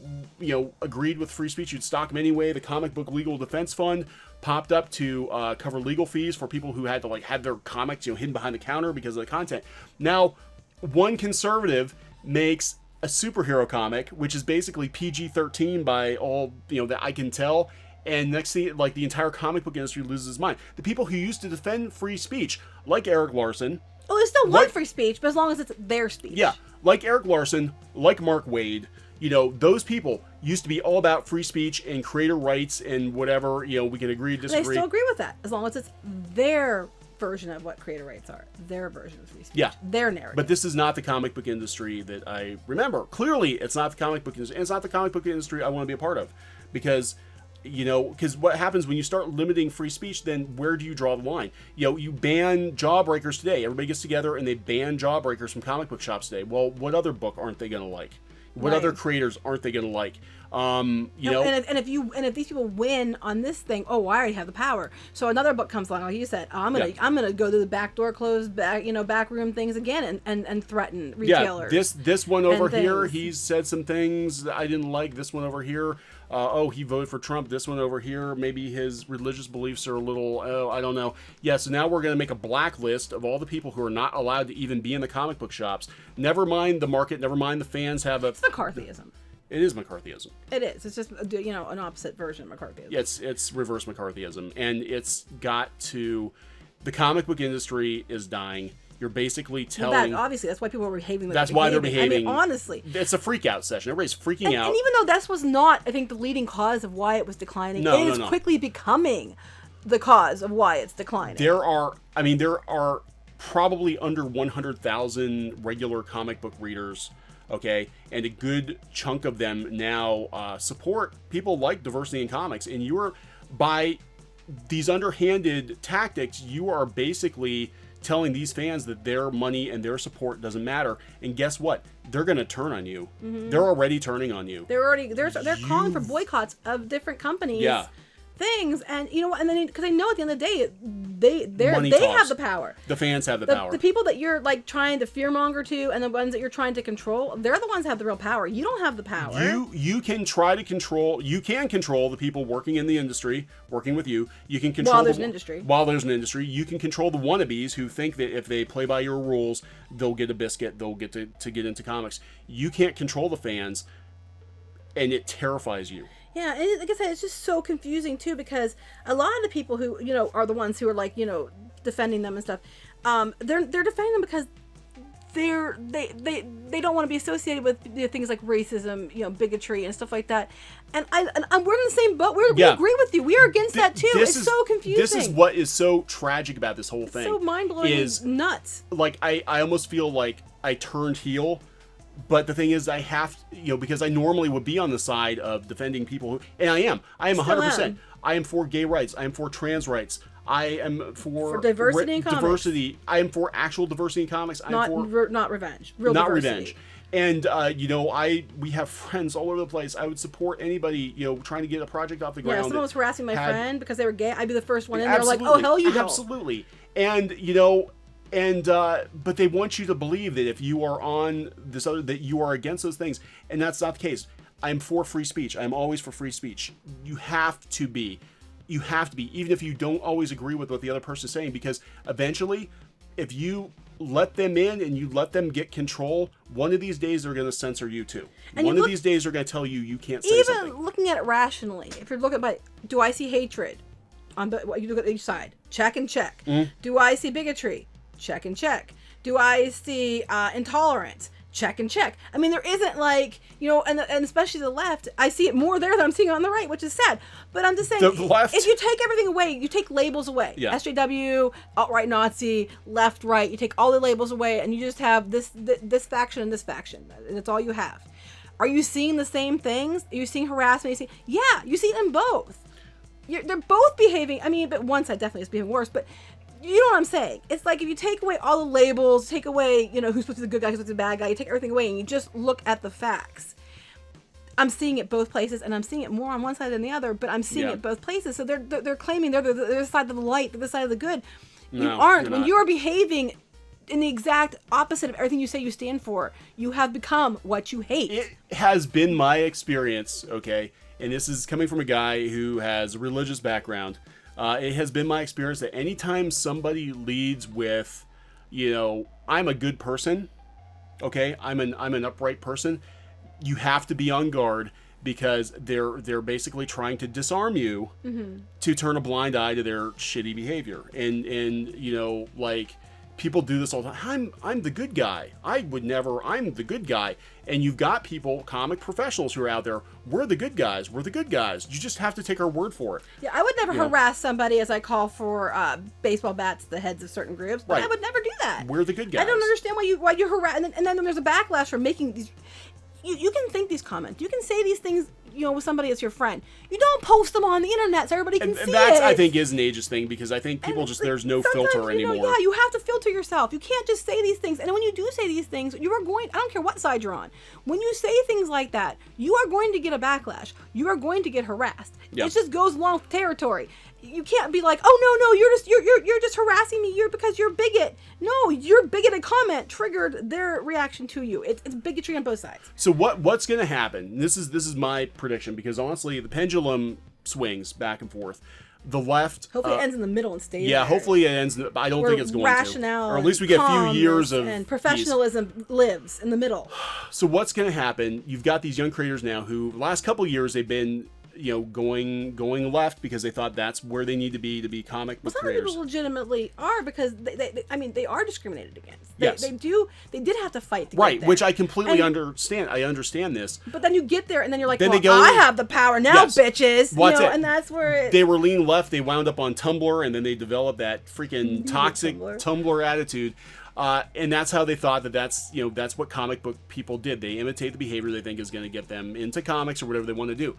agreed with free speech. You'd stock them anyway. The Comic Book Legal Defense Fund popped up to cover legal fees for people who had to have their comics hidden behind the counter because of the content. Now, one conservative makes a superhero comic, which is basically PG-13 by all that I can tell. And next thing, the entire comic book industry loses its mind. The people who used to defend free speech, like Eric Larson. Oh, they still want free speech, but as long as it's their speech. Yeah, like Eric Larson, like Mark Waid, those people used to be all about free speech and creator rights and whatever, we can agree, disagree. They still agree with that, as long as it's their version of what creator rights are. Their version of free speech. Yeah. Their narrative. But this is not the comic book industry that I remember. Clearly, it's not the comic book industry. And it's not the comic book industry I want to be a part of. Because what happens when you start limiting free speech, then where do you draw the line? You ban Jawbreakers today. Everybody gets together and they ban Jawbreakers from comic book shops today. Well, what other book aren't they going to like? What Right. other creators aren't they going to like? And if these people win on this thing, I already have the power. So another book comes along, like you said, I'm gonna go to the back door, closed back room things again, and threaten retailers. Yeah, this one over here, things. he's said some things that I didn't like. This one over here, he voted for Trump. This one over here, maybe his religious beliefs are a little, I don't know. Yeah, so now we're going to make a blacklist of all the people who are not allowed to even be in the comic book shops. Never mind the market, never mind the fans have a... It's McCarthyism. It is McCarthyism. It is. It's just, an opposite version of McCarthyism. Yeah, it's reverse McCarthyism. And it's got to... The comic book industry is dying. You're basically telling... Obviously, that's why people are behaving like That's why they're behaving. I mean, honestly. It's a freak out session. Everybody's freaking out. And even though that was not, I think, the leading cause of why it was declining, it is quickly becoming the cause of why it's declining. There are probably under 100,000 regular comic book readers, okay? And a good chunk of them now support people like diversity in comics. And by these underhanded tactics, you are basically telling these fans that their money and their support doesn't matter. And guess what? They're going to turn on you. Mm-hmm. They're already turning on you. They're calling for boycotts of different companies. Yeah. Things, and you know what, and then because I know at the end of the day they have the power. The fans have the power. The people that you're like trying to fearmonger to, and the ones that you're trying to control, they're the ones that have the real power. You don't have the power. You can try to control. You can control the people working in the industry, working with you. You can control while there's an industry. You can control the wannabes who think that if they play by your rules, they'll get a biscuit. They'll get to get into comics. You can't control the fans, and it terrifies you. Yeah, and like I said, it's just so confusing too, because a lot of the people who are the ones who are like defending them and stuff, they're defending them because they don't want to be associated with things like racism, bigotry and stuff like that. And we're in the same boat. We agree with you. We are against that too. It's so confusing. This is what is so tragic about this whole thing. So mind blowing. Is nuts. Like I almost feel like I turned heel. But the thing is, I have to, because I normally would be on the side of defending people who, and I am 100%. I am for gay rights. I am for trans rights. I am for diversity in comics. Diversity. I am for actual diversity in comics. Not revenge. Real not diversity. Revenge. And we have friends all over the place. I would support anybody, trying to get a project off the ground. Yeah, if someone was harassing my friend because they were gay, I'd be the first one in there absolutely, like, oh hell you don't. Absolutely. And but they want you to believe that if you are on this other, that you are against those things, and that's not the case. I'm for free speech. I'm always for free speech. You have to be, even if you don't always agree with what the other person is saying, because eventually, if you let them in and you let them get control, one of these days they're going to censor you too. And one of these days they're going to tell you can't say something. Even looking at it rationally, if you're looking at, do I see hatred? You look at each side. Check and check. Mm-hmm. Do I see bigotry? Check and check. Do I see intolerance? Check and check. I mean, there isn't like, and especially the left, I see it more there than I'm seeing on the right, which is sad. But I'm just saying, the left, if you take everything away, you take labels away. Yeah. SJW, alt-right Nazi, left, right, you take all the labels away and you just have this faction and this faction. And that's all you have. Are you seeing the same things? Are you seeing harassment? You see it in both. They're both behaving, but one side definitely is behaving worse, but you know what I'm saying? It's like if you take away all the labels, take away, who's supposed to be the good guy, who's supposed to be the bad guy, you take everything away and you just look at the facts. I'm seeing it both places, and I'm seeing it more on one side than the other, but I'm seeing it both places. So they're claiming they're the side of the light, they're the side of the good. You aren't. When you are behaving in the exact opposite of everything you say you stand for, you have become what you hate. It has been my experience, okay, and this is coming from a guy who has a religious background. It has been my experience that anytime somebody leads with, I'm a good person, okay, I'm an upright person, you have to be on guard, because they're basically trying to disarm you, mm-hmm. to turn a blind eye to their shitty behavior. And like, people do this all the time. I'm the good guy. I'm the good guy. And you've got people, comic professionals who are out there, we're the good guys. We're the good guys. You just have to take our word for it. Yeah, I would never harass somebody as I call for baseball bats to the heads of certain groups, but I would never do that. We're the good guys. I don't understand why you harass, and then there's a backlash for making these. you can think these comments. You can say these things, with somebody that's your friend. You don't post them on the internet so everybody can see that's, it. I think, is an ageist thing, because I think people there's no filter anymore. Yeah, you have to filter yourself. You can't just say these things. And when you do say these things, you are going, I don't care what side you're on. When you say things like that, you are going to get a backlash. You are going to get harassed. Yep. It just goes along with territory. You can't be like, oh no, you're just harassing me. Because you're a bigot. No, your bigoted comment triggered their reaction to you. It's bigotry on both sides. So what's going to happen? This is my prediction, because honestly, the pendulum swings back and forth. The left hopefully it ends in the middle and stays. Yeah, there. hopefully it ends. I don't think it's going rationale to. Or at least we get a few years of and professionalism lives in the middle. So what's going to happen? You've got these young creators now who, the last couple of years, they've been going left because they thought that's where they need to be comic book creators. Some people legitimately are, because they are discriminated against. Yes. They did have to fight to right, get there. which I completely understand. I understand this. But then you get there and then you're like, then I have the power now, yes. bitches. What's it? And that's where they were leaning left. They wound up on Tumblr, and then they developed that freaking toxic Tumblr attitude. And that's how they thought that's what comic book people did. They imitate the behavior they think is going to get them into comics or whatever they want to do.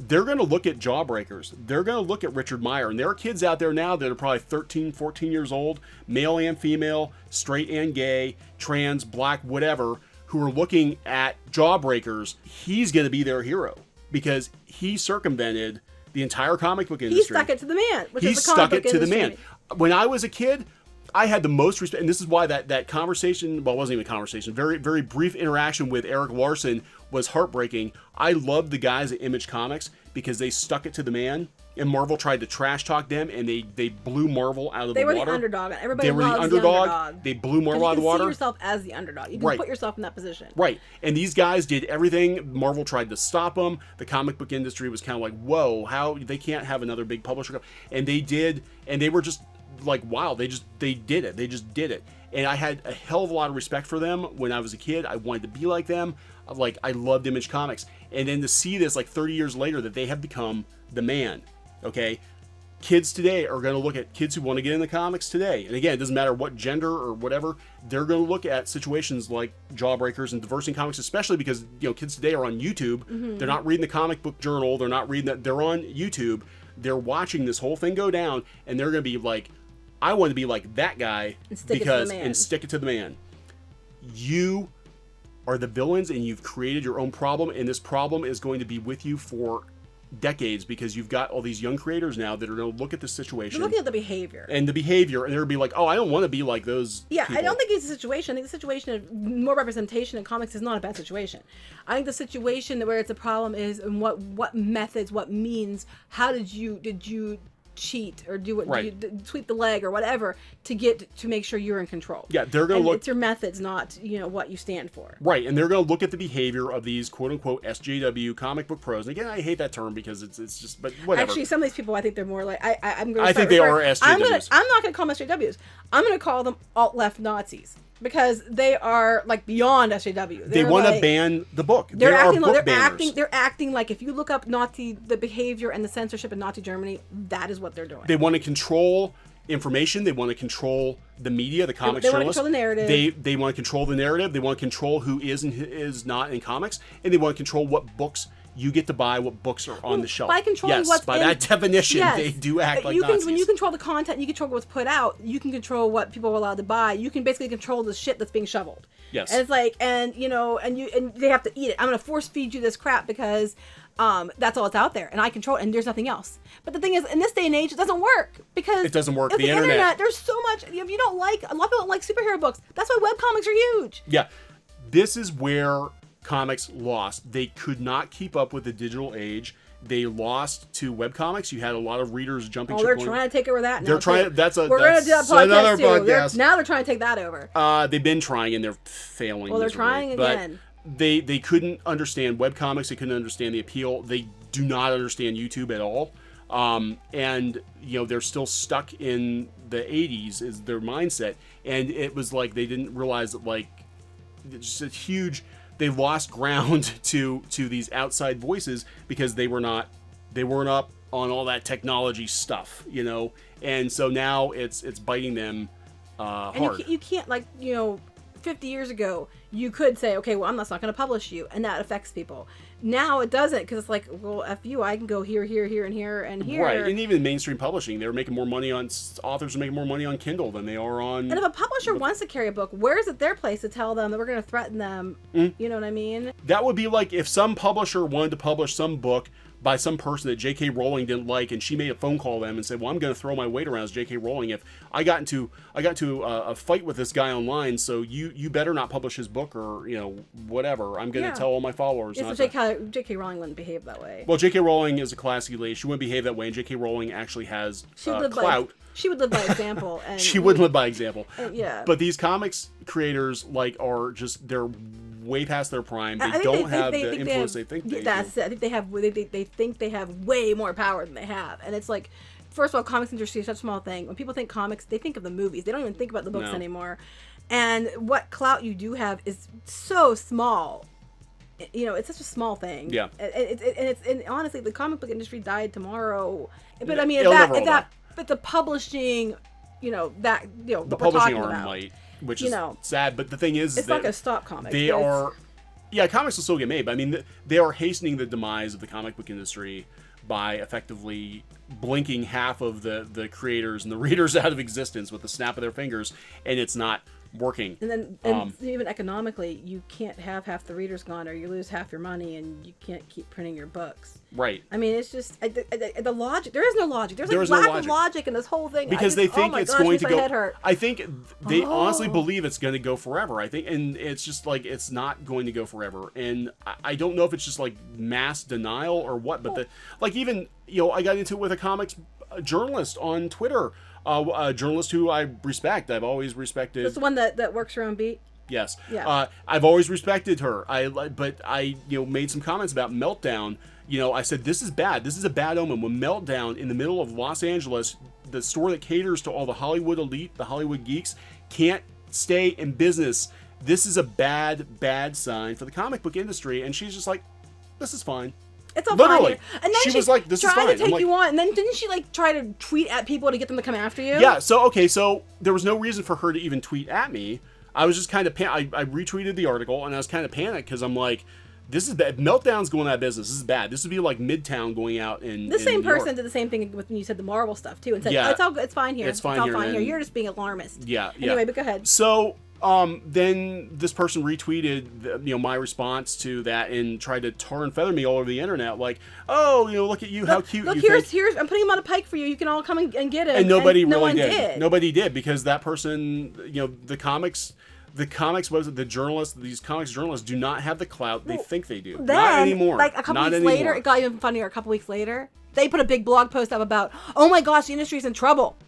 They're going to look at Jawbreakers. They're going to look at Richard Meyer. And there are kids out there now that are probably 13, 14 years old, male and female, straight and gay, trans, black, whatever, who are looking at Jawbreakers. He's going to be their hero because he circumvented the entire comic book industry. He stuck it to the man. He stuck it to the man. When I was a kid, I had the most respect, and this is why that conversation, well, it wasn't even a conversation, very, very brief interaction with Eric Larson was heartbreaking. I loved the guys at Image Comics because they stuck it to the man, and Marvel tried to trash talk them, and they blew Marvel out of the water. They were the underdog. Everybody they were loves the underdog. They blew Marvel out of the water. You can see yourself as the underdog. You can put yourself in that position. Right. And these guys did everything. Marvel tried to stop them. The comic book industry was kind of like, whoa, how they can't have another big publisher. And they did, and they were just like, wow, they did it. They just did it. And I had a hell of a lot of respect for them when I was a kid. I wanted to be like them. Like, I loved Image Comics. And then to see this like 30 years later that they have become the man, okay? Kids today are going to look at kids who want to get into comics today. And again, it doesn't matter what gender or whatever. They're going to look at situations like Jawbreakers and diversing comics, especially because, kids today are on YouTube. Mm-hmm. They're not reading the comic book journal. They're not reading that. They're on YouTube. They're watching this whole thing go down, and they're going to be like, I want to be like that guy and stick it to the man. You are the villains, and you've created your own problem, and this problem is going to be with you for decades because you've got all these young creators now that are going to look at the situation. They're looking at the behavior. And they're going to be like, oh, I don't want to be like those people. I don't think it's a situation. I think the situation of more representation in comics is not a bad situation. I think the situation where it's a problem is in what methods, what means, how did you cheat or do what you sweep the leg or whatever to make sure you're in control. Yeah, they're going to look. It's your methods, not what you stand for. Right, and they're going to look at the behavior of these quote unquote SJW comic book pros. And again, I hate that term because it's just, but whatever. Actually, some of these people, I think they're more like I'm going. I think they are SJWs. I'm not going to call them SJWs. I'm going to call them alt-left Nazis. Because they are like beyond SJW. They want to ban the book. They're acting like if you look up the behavior and the censorship in Nazi Germany, that is what they're doing. They want to control information. They want to control the media, the comics journalists. They want to control the narrative. They want to control the narrative. They want to control who is and is not in comics, and they want to control what books you get to buy, what books are on the shelf. By controlling what's by that definition, they do act like Nazis. When you control the content, you control what's put out. You can control what people are allowed to buy. You can basically control the shit that's being shoveled. Yes. And it's like, and they have to eat it. I'm going to force feed you this crap because that's all that's out there, and I control it, and there's nothing else. But the thing is, in this day and age, it doesn't work because it doesn't work. The internet. There's so much. If you don't like, a lot of people don't like superhero books. That's why webcomics are huge. Yeah, this is where comics lost. They could not keep up with the digital age. They lost to webcomics. You had a lot of readers jumping ship. They're trying to take over that now. They're trying. We're going to do that podcast too. Podcast. Now they're trying to take that over. They've been trying and they're failing. Well, they're trying again. They couldn't understand webcomics. They couldn't understand the appeal. They do not understand YouTube at all. And they're still stuck in the 80s is their mindset. And it was like they didn't realize that it's just a huge. They lost ground to these outside voices because they weren't up on all that technology stuff, and so now it's biting them hard. And you can't 50 years ago, you could say, okay, well, I'm not going to publish you, and that affects people. Now it doesn't, because it's like, well, F you, I can go here, here, here, and here, and here. Right, and even mainstream publishing, they're making more money on, authors are making more money on Kindle than they are on... And if a publisher wants to carry a book, where is it their place to tell them that we're going to threaten them? You know what I mean? That would be like if some publisher wanted to publish some book by some person that J.K. Rowling didn't like, and she made a phone call to them and said, well, I'm going to throw my weight around as J.K. Rowling. If I got into a fight with this guy online, so you better not publish his book, or, you know, whatever. I'm going to tell all my followers. Yeah, so J.K. Rowling wouldn't behave that way. Well, J.K. Rowling is a classy lady. She wouldn't behave that way, and J.K. Rowling actually has clout. She would live by example. And she would live by example. Yeah. But these comics creators, like, are just, they're way past their prime. They don't have the influence they think they do. That's it. I think they think they have way more power than they have. And it's like, first of all, comics industry is such a small thing. When people think comics, they think of the movies. They don't even think about the books anymore. And what clout you do have is so small. You know, it's such a small thing. Yeah. And honestly, the comic book industry died tomorrow. But I mean, but the publishing, the publishing arm might, which is sad. But the thing is, it's not going to stop comics. Comics will still get made. But I mean, they are hastening the demise of the comic book industry by effectively blinking half of the creators and the readers out of existence with the snap of their fingers, and it's not working. And then even economically, you can't have half the readers gone, or you lose half your money, and you can't keep printing your books. Right. I mean, it's just the logic. There is no logic. There's a lack of logic in this whole thing. Because they think it's going to go. I think they honestly believe it's going to go forever. I think, and it's just like it's not going to go forever. And I don't know if it's just like mass denial or what. But even I got into it with a comics journalist on Twitter. A journalist who I respect. I've always respected. That's the one that works around Beat? Yes. Yeah. I've always respected her. But I made some comments about Meltdown. I said, this is bad. This is a bad omen. When Meltdown, in the middle of Los Angeles, the store that caters to all the Hollywood elite, the Hollywood geeks, can't stay in business. This is a bad, bad sign for the comic book industry. And she's just like, this is fine. It's all literally. Fine. And then she was like, this is fine. Tried to take you on, and then didn't she try to tweet at people to get them to come after you? Yeah, so there was no reason for her to even tweet at me. I was just kind of I retweeted the article, and I was kind of panicked because I'm like, this is bad. Meltdown's going out of business. This is bad. This would be like Midtown going out in the same New York. person did the same thing when you said the Marvel stuff too, and said, it's all good. It's fine here. It's fine here. You're just being alarmist. Yeah. Anyway, but go ahead. So then this person retweeted my response to that and tried to tar and feather me all over the internet, like, look at you, how cute you here's I'm putting him on a pike for you. You can all come and get it. And nobody no really one did. Nobody did, because that person, the comics the journalists, these comics journalists do not have the clout they think they do. Then, not anymore. Like a couple weeks later, it got even funnier. A couple weeks later, they put a big blog post up about, oh my gosh, the industry's in trouble.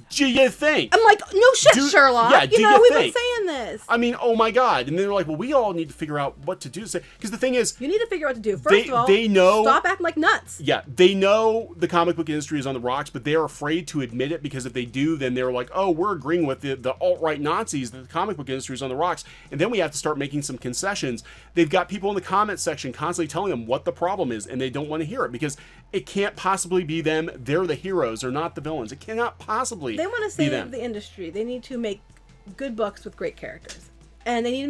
Do you think? I'm like, no shit, Sherlock. Yeah, we've been saying this. I mean, oh my God. And then they're like, well, we all need to figure out what to do. Because the thing is, you need to figure out what to do. First of all, they know, stop acting like nuts. Yeah, they know the comic book industry is on the rocks, but they're afraid to admit it, because if they do, then they're like, oh, we're agreeing with the alt-right Nazis that the comic book industry is on the rocks. And then we have to start making some concessions. They've got people in the comment section constantly telling them what the problem is, and they don't want to hear it, because it can't possibly be them. They're the heroes. They're not the villains. It cannot possibly They want to save the industry. They need to make good books with great characters, and they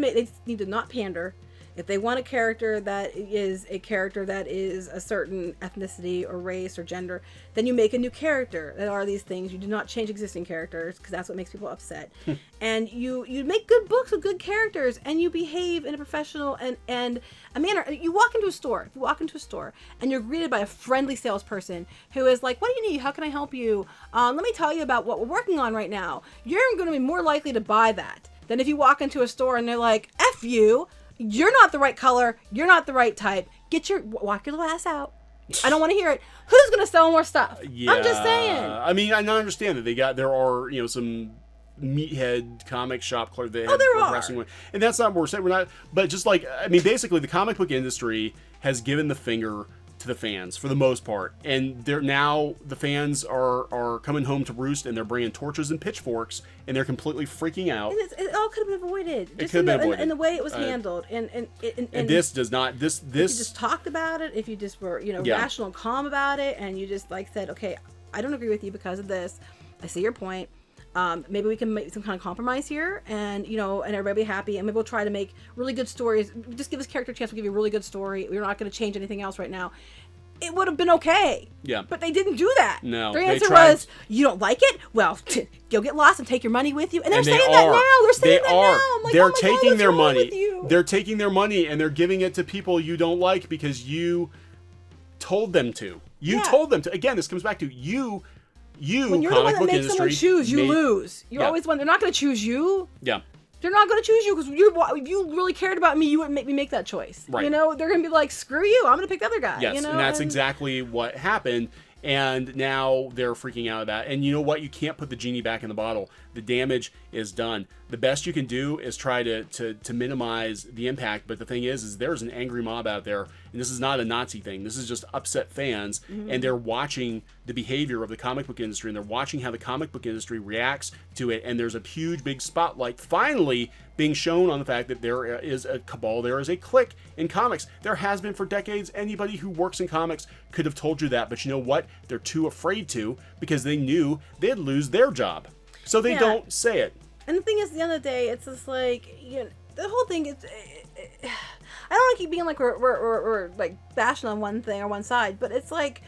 need to not pander. If they want a character that is a certain ethnicity or race or gender, then you make a new character that are these things. You do not change existing characters, because that's what makes people upset. And you make good books with good characters, and you behave in a professional and a manner. You walk into a store and you're greeted by a friendly salesperson who is like, what do you need? How can I help you? Let me tell you about what we're working on right now. You're going to be more likely to buy that than if you walk into a store and they're like, F you. You're not the right color. You're not the right type. Walk your little ass out. I don't want to hear it. Who's going to sell more stuff? Yeah, I'm just saying. I mean, I understand that there are some meathead comic shop clerk that there are. wrestling with, and that's not what we're saying. We're not, but just like, I mean, basically the comic book industry has given the finger to the fans for the most part, and now the fans are coming home to roost, and they're bringing torches and pitchforks, and they're completely freaking out. And it all could have been avoided. It could have been avoided. And the way it was handled, and this does not. This if you just talked about it, if you just were rational and calm about it, and you just said, okay, I don't agree with you because of this. I see your point. Maybe we can make some kind of compromise here, and and everybody be happy, and maybe we'll try to make really good stories. Just give this character a chance. We'll give you a really good story. We're not going to change anything else right now. It would have been okay. Yeah. But they didn't do that. No. Their answer was, you don't like it? Well, go get lost and take your money with you. And they're saying that now. They're saying that now. I'm like, they're oh my taking God, their what's wrong money. with you? They're taking their money and they're giving it to people you don't like because you told them to. You told them to. Again, this comes back to you. When you're the one that makes someone choose, you lose. You're always one. They're not going to choose you. Yeah. They're not going to choose you because if you really cared about me, you wouldn't make me make that choice. Right. They're going to be like, screw you. I'm going to pick the other guy. Yes, and that's exactly what happened. And now they're freaking out about it. And you know what? You can't put the genie back in the bottle. The damage is done. The best you can do is try to minimize the impact. But the thing is there's an angry mob out there. And this is not a Nazi thing. This is just upset fans. Mm-hmm. And they're watching the behavior of the comic book industry. And they're watching how the comic book industry reacts to it. And there's a huge, big spotlight finally being shown on the fact that there is a cabal, there is a clique in comics. There has been for decades. Anybody who works in comics could have told you that. But you know what? They're too afraid to because they knew they'd lose their job. So they don't say it. And the thing is, at the end of the day, it's just like, the whole thing is... I don't want to keep being like we're like bashing on one thing or one side, but it's like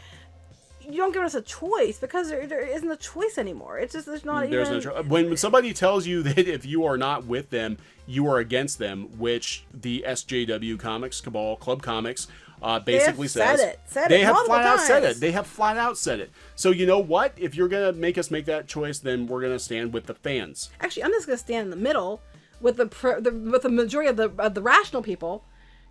you don't give us a choice because there isn't a choice anymore. It's just there's no choice. When somebody tells you that if you are not with them, you are against them, which the SJW Comics Cabal Club Comics basically says. They have flat out said it. They have flat out said it. So you know what? If you're gonna make us make that choice, then we're gonna stand with the fans. Actually, I'm just gonna stand in the middle with the majority of the rational people.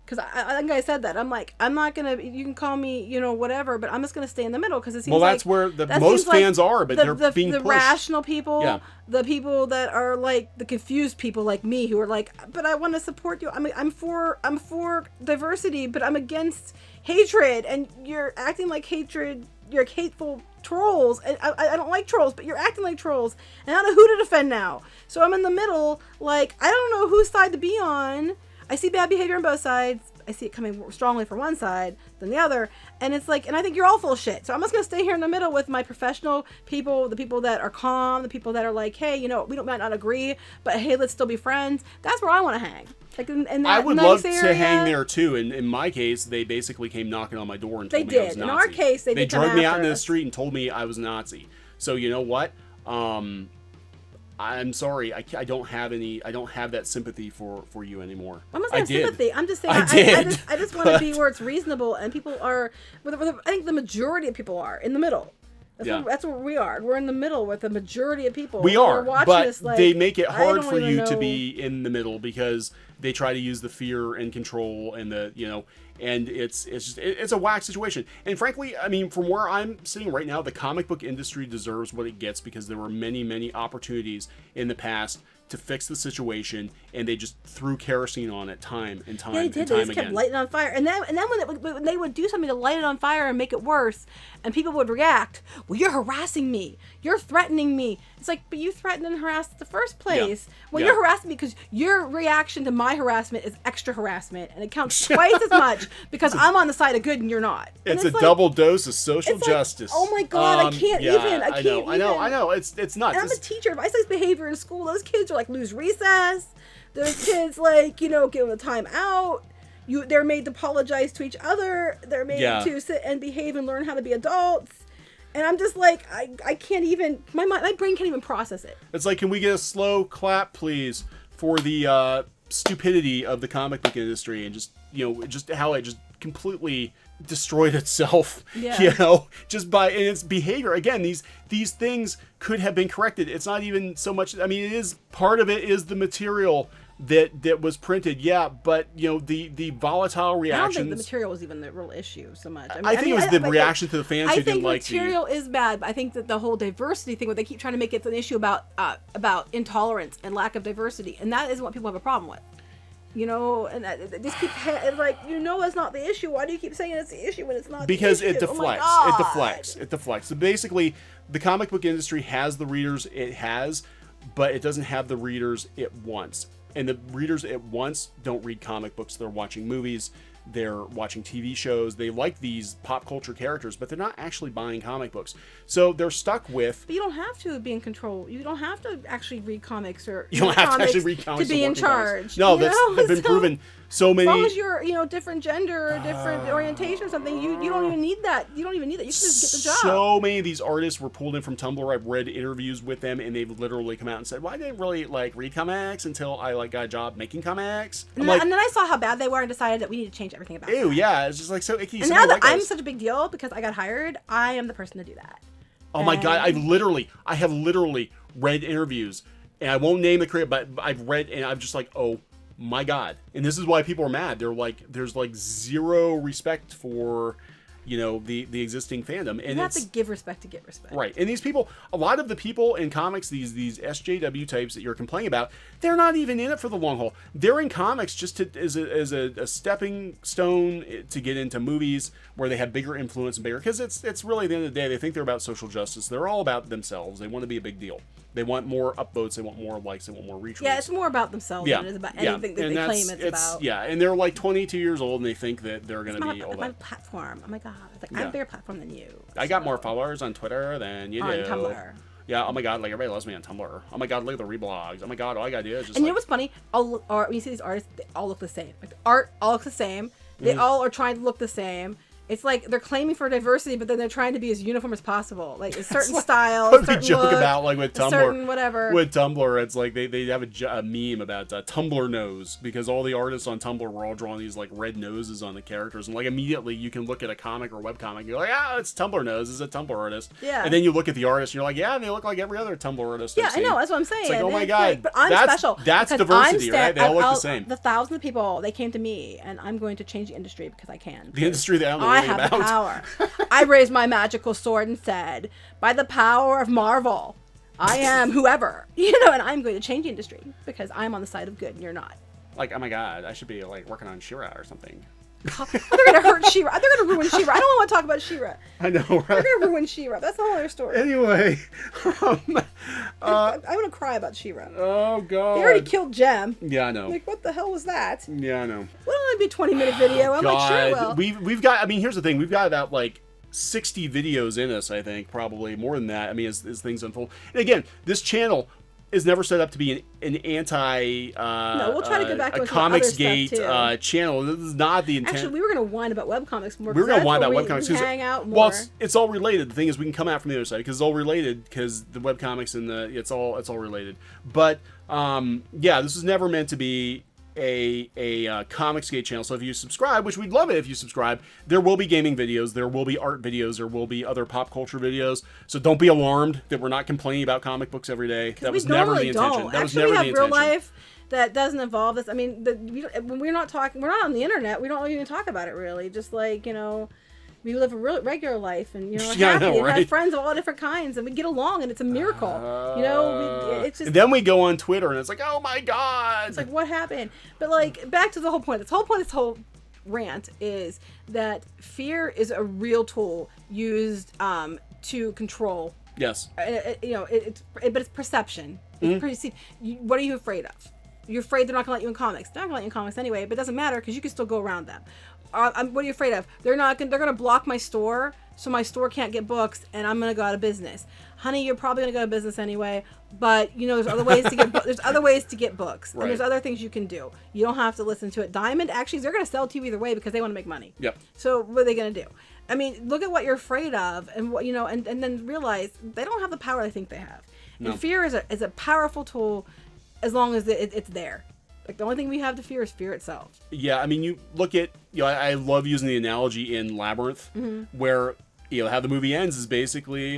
Because I think I said that. I'm like, I'm not going to, you can call me, whatever, but I'm just going to stay in the middle because it seems that's where most fans are, but they're being pushed. The rational people, the people that are like, the confused people like me who are like, but I want to support you. I'm for diversity, but I'm against hatred, and you're acting like hatred, you're hateful trolls, and I don't like trolls, but you're acting like trolls, and I don't know who to defend now. So I'm in the middle, like, I don't know whose side to be on. I see bad behavior on both sides. I see it coming more strongly from one side than the other. And it's like, and I think you're all full of shit. So I'm just going to stay here in the middle with my professional people, the people that are calm, the people that are like, hey, we might not agree, but hey, let's still be friends. That's where I want to hang. Like in that I would nice love area. to hang there too. And in my case, they basically came knocking on my door and told me I was Nazi. In our case, they drug me out into the street and told me I was Nazi. So you know what? I'm sorry, I don't have that sympathy for you anymore. I'm not saying sympathy. I'm just saying I just want to be where it's reasonable and people are. I think the majority of people are in the middle. That's where we are. We're in the middle with the majority of people. We are, but this, like, they make it hard for you to be in the middle because they try to use the fear and control and and it's a whack situation. And frankly, I mean, from where I'm sitting right now, the comic book industry deserves what it gets because there were many, many opportunities in the past to fix the situation, and they just threw kerosene on it time and time and time again. They just kept lighting on fire, and then when they would do something to light it on fire and make it worse, and people would react, well, you're harassing me, you're threatening me. It's like, but you threatened and harassed in the first place. You're harassing me because your reaction to my harassment is extra harassment, and it counts twice as much because I'm on the side of good and you're not. It's a double dose of social justice. Oh my God, I can't even. I know. It's nuts. And I'm a teacher. If I see behavior in school, those kids are like lose recess. Those kids like give them a time out. They're made to apologize to each other. They're made to sit and behave and learn how to be adults. And I'm just like, I can't even, my brain can't even process it. It's like, can we get a slow clap, please, for the stupidity of the comic book industry and just how it just completely destroyed itself, just by its behavior. Again, these things could have been corrected. It's not even so much, I mean, it is, part of it is the material that was printed, but the volatile reactions. I don't think the material was even the real issue so much. I think it was the reaction to the fans who didn't like the material is bad, but I think that the whole diversity thing, where they keep trying to make it an issue about intolerance and lack of diversity, and that is what people have a problem with. And they just keep like, it's not the issue. Why do you keep saying it's the issue when it's not? Because the issue? it deflects. It deflects. So basically, the comic book industry has the readers it has, but it doesn't have the readers it wants. And the readers it wants don't read comic books. They're watching movies. they're watching TV shows, they like these pop culture characters, but they're not actually buying comic books. So they're stuck with... But you don't have to be in control. You don't have to actually read comics or... You don't have to actually read comics to be in charge. Comics. No, that's been proven so many... As long as you're, different gender or different orientation or something, you don't even need that. You don't even need that. You can just get the job. So many of these artists were pulled in from Tumblr. I've read interviews with them, and they've literally come out and said, well, I didn't really, read comics until I, got a job making comics. And then I saw how bad they were and decided that we need to change everything about Ew, that. yeah. It's just, so icky. And now that I'm such a big deal because I got hired, I am the person to do that. Oh my God, I have literally read interviews, and I won't name the creator, but I've read, and I'm just like, oh my God. And this is why people are mad. They're like, there's zero respect for, the existing fandom. And you have to give respect to get respect. Right. And these people, a lot of the people in comics, these SJW types that you're complaining about, they're not even in it for the long haul. They're in comics just as a stepping stone to get into movies where they have bigger influence and bigger, because it's really, at the end of the day, they think they're about social justice. They're all about themselves. They want to be a big deal. They want more upvotes. They want more likes. They want more retweets. Yeah, it's more about themselves than it is about anything that they claim it's about. Yeah, and they're 22 years old, and they think that they're going to be all that. My platform. Oh my God. It's I have a bigger platform than you. I got more followers on Twitter than you do. On Tumblr. Yeah, oh my God, everybody loves me on Tumblr. Oh my God, look at the reblogs. Oh my God, all I gotta do is just... And you know what's funny? When you see these artists, they all look the same. The art all looks the same. They all are trying to look the same. It's like they're claiming for diversity, but then they're trying to be as uniform as possible. Like a certain style, a certain joke look, about with Tumblr, certain whatever. With Tumblr, it's like they have a meme about Tumblr nose, because all the artists on Tumblr were all drawing these red noses on the characters, and immediately you can look at a comic or webcomic, and you're like, it's Tumblr nose, it's a Tumblr artist. Yeah. And then you look at the artist, and you're like, yeah, they look like every other Tumblr artist. Yeah, I know, that's what I'm saying. It's like, oh my God, but I'm special. That's diversity, right? They all look the same. The thousands of people, they came to me, and I'm going to change the industry because I can. The industry that I don't know anything about. I have the power. I raised my magical sword and said, by the power of Marvel, I am whoever, and I'm going to change the industry because I'm on the side of good and you're not. Oh my God, I should be working on She-Ra or something. They're going to hurt She-Ra. They're going to ruin She-Ra. I don't want to talk about She-Ra. I know, right? They're going to ruin She-Ra. That's a whole other story. Anyway. I'm going to cry about She-Ra. Oh, God. They already killed Jem. Yeah, I know. What the hell was that? Yeah, I know. Well, it'll only be a 20-minute video. I'm God. sure it will. We've got, here's the thing. We've got about 60 videos in us, I think, probably more than that. As things unfold. And again, this channel is never set up to be an anti no, we'll try to get back to Comicsgate channel. This is not the intent. Actually, we were going to whine about webcomics more. We were going to whine about webcomics because hang out more. Well, it's all related. The thing is, we can come out from the other side because it's all related, because the webcomics and it's all related. But yeah, this is never meant to be a Comicsgate channel. So if you subscribe, which we'd love it if you subscribe, there will be gaming videos, there will be art videos, there will be other pop culture videos. So don't be alarmed that we're not complaining about comic books every day. That was never the intention. That was never the intention. We have real life that doesn't involve this. When we're not on the internet, we don't even talk about it really. Just we live a real regular life, and we're happy and have friends of all different kinds, and we get along, and it's a miracle. It's just. And then we go on Twitter, and it's like, oh my God! It's like, what happened? But back to the whole point. This whole rant is that fear is a real tool used to control. Yes. But it's perception. Mm-hmm. What are you afraid of? You're afraid they're not going to let you in comics. They're not going to let you in comics anyway, but it doesn't matter because you can still go around them. What are you afraid of? They're going to block my store, so my store can't get books, and I'm going to go out of business. Honey, you're probably going to go out of business anyway, but there's other ways to get there's other ways to get books, right. And there's other things you can do. You don't have to listen to it. Diamond, actually, they're going to sell to you either way because they want to make money. Yep. So what are they going to do? Look at what you're afraid of, and what and then realize they don't have the power they think they have. No. And fear is a powerful tool as long as it's there. The only thing we have to fear is fear itself. Yeah, you look at, I love using the analogy in Labyrinth, mm-hmm. where, how the movie ends is basically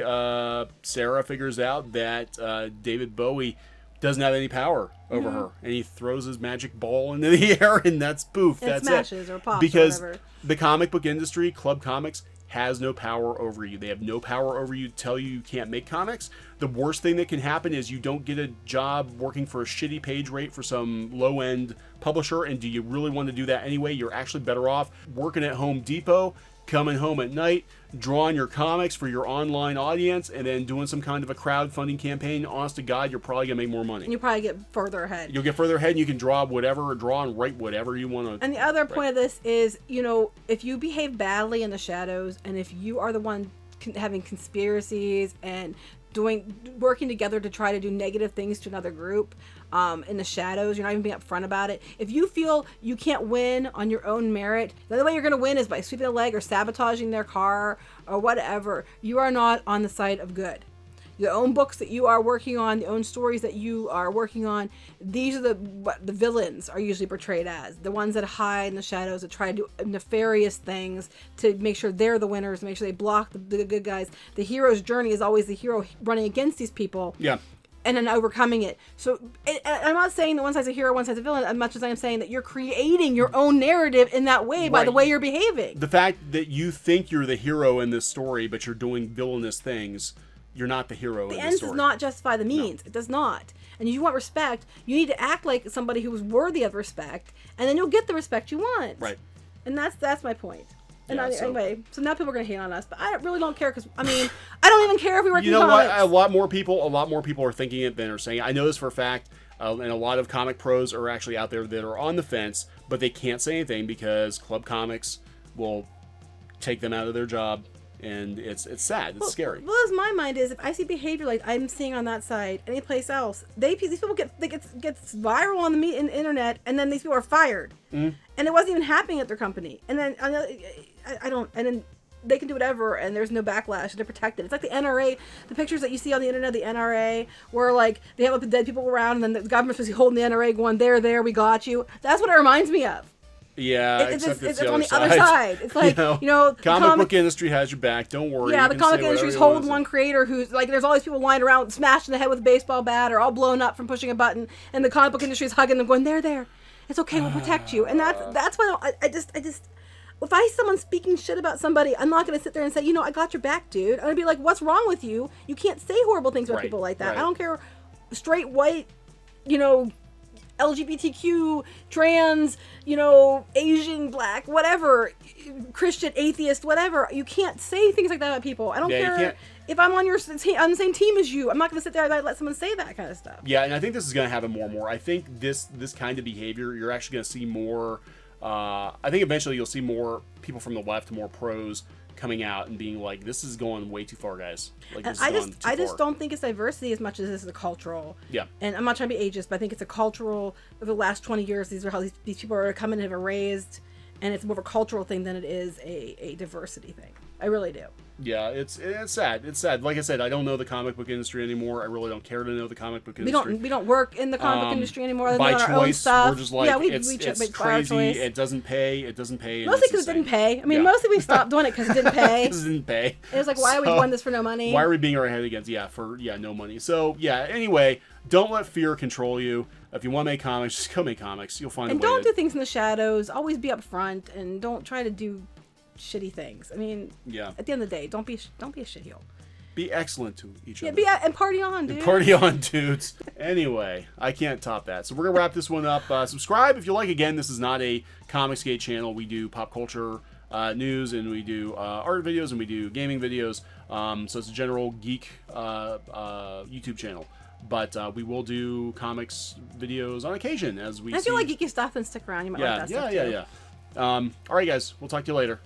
Sarah figures out that David Bowie doesn't have any power over her, and he throws his magic ball into the air, and that's poof, and that's smashes it. Or pops because or whatever. The comic book industry, Club Comics, has no power over you. They have no power over you to tell you can't make comics. The worst thing that can happen is you don't get a job working for a shitty page rate for some low-end publisher, and do you really want to do that anyway? You're actually better off working at Home Depot coming home at night, drawing your comics for your online audience, and then doing some kind of a crowdfunding campaign. Honest to God, you're probably going to make more money. And you probably get further ahead. You'll get further ahead, and you can draw and write whatever you want to. And the other point of this is, you know, if you behave badly in the shadows, and if you are the one having conspiracies and working together to try to do negative things to another group in the shadows, you're not even being upfront about it. If you feel you can't win on your own merit, the only way you're going to win is by sweeping a leg or sabotaging their car or whatever. You are not on the side of good. Your own books that you are working on, the own stories that you are working on, these are what the villains are usually portrayed as. The ones that hide in the shadows, that try to do nefarious things to make sure they're the winners, make sure they block the good guys. The hero's journey is always the hero running against these people. Yeah. And then overcoming it. So I'm not saying that one side's a hero, one side's a villain, as much as I'm saying that you're creating your own narrative in that way by the way you're behaving. The fact that you think you're the hero in this story, but you're doing villainous things, you're not the hero in this story. The ends does not justify the means. No. It does not. And if you want respect, you need to act like somebody who is worthy of respect, and then you'll get the respect you want. Right. And that's my point. And Yeah, anyway, so now people are going to hate on us, but I really don't care because, I mean, I don't even care if we work in comics. You know what? A lot more people are thinking it than are saying it. I know this for a fact, and a lot of comic pros are actually out there that are on the fence, but they can't say anything because Club Comics will take them out of their job, and it's sad. It's scary. Well, as my mind is, if I see behavior like I'm seeing on that side, any place else, these people gets viral on the internet, and then these people are fired, and it wasn't even happening at their company, and then and then they can do whatever, and there's no backlash, and they're protected. It's like the NRA, the pictures that you see on the internet, the NRA, where like they have the dead people around, and then the government's supposed to be holding the NRA, going, there, we got you. That's what it reminds me of. Yeah, it's the on the other other side. It's like, comic book industry has your back. Don't worry. Yeah, the comic industry's holding one creator who's like, there's all these people lying around, smashed in the head with a baseball bat, or all blown up from pushing a button, and the comic book industry's hugging them, going, there. It's okay, we'll protect you. And that's why I just, if I see someone speaking shit about somebody, I'm not going to sit there and say, I got your back, dude. I'm going to be like, what's wrong with you? You can't say horrible things about people like that. Right. I don't care, straight, white, LGBTQ, trans, Asian, black, whatever, Christian, atheist, whatever. You can't say things like that about people. I don't care if I'm on the same team as you. I'm not going to sit there and let someone say that kind of stuff. Yeah, and I think this is going to happen more and more. I think this kind of behavior, you're actually going to see more. I think eventually you'll see more people from the left, more pros, coming out and being like, this is going way too far, guys. Like, I just don't think it's diversity as much as it's a cultural. Yeah. And I'm not trying to be ageist, but I think it's a cultural, over the last 20 years, these are how these people are coming and have raised, and it's more of a cultural thing than it is a diversity thing. I really do. Yeah, it's sad. It's sad. Like I said, I don't know the comic book industry anymore. I really don't care to know the comic book industry. We don't work in the comic book industry anymore. By choice, our own stuff. We're just like, it's crazy. It doesn't pay. Mostly because it didn't pay. I mean, mostly we stopped doing it because it didn't pay. Because it didn't pay. It was like, why are we doing this for no money? Why are we being our head against? No money. So anyway, don't let fear control you. If you want to make comics, just go make comics. You'll find a way. And don't do things in the shadows. Always be up front, and don't try to do shitty things. I mean, at the end of the day, don't be a shitheel. Be excellent to each other. And party on, dude. Party on, dudes. Anyway, I can't top that. So we're gonna wrap this one up. Subscribe if you like. Again, this is not a Comicsgate channel. We do pop culture news, and we do art videos, and we do gaming videos. So it's a general geek YouTube channel. But we will do comics videos on occasion as we. If you like geeky stuff, then stick around. You might like that stuff too. All right, guys. We'll talk to you later.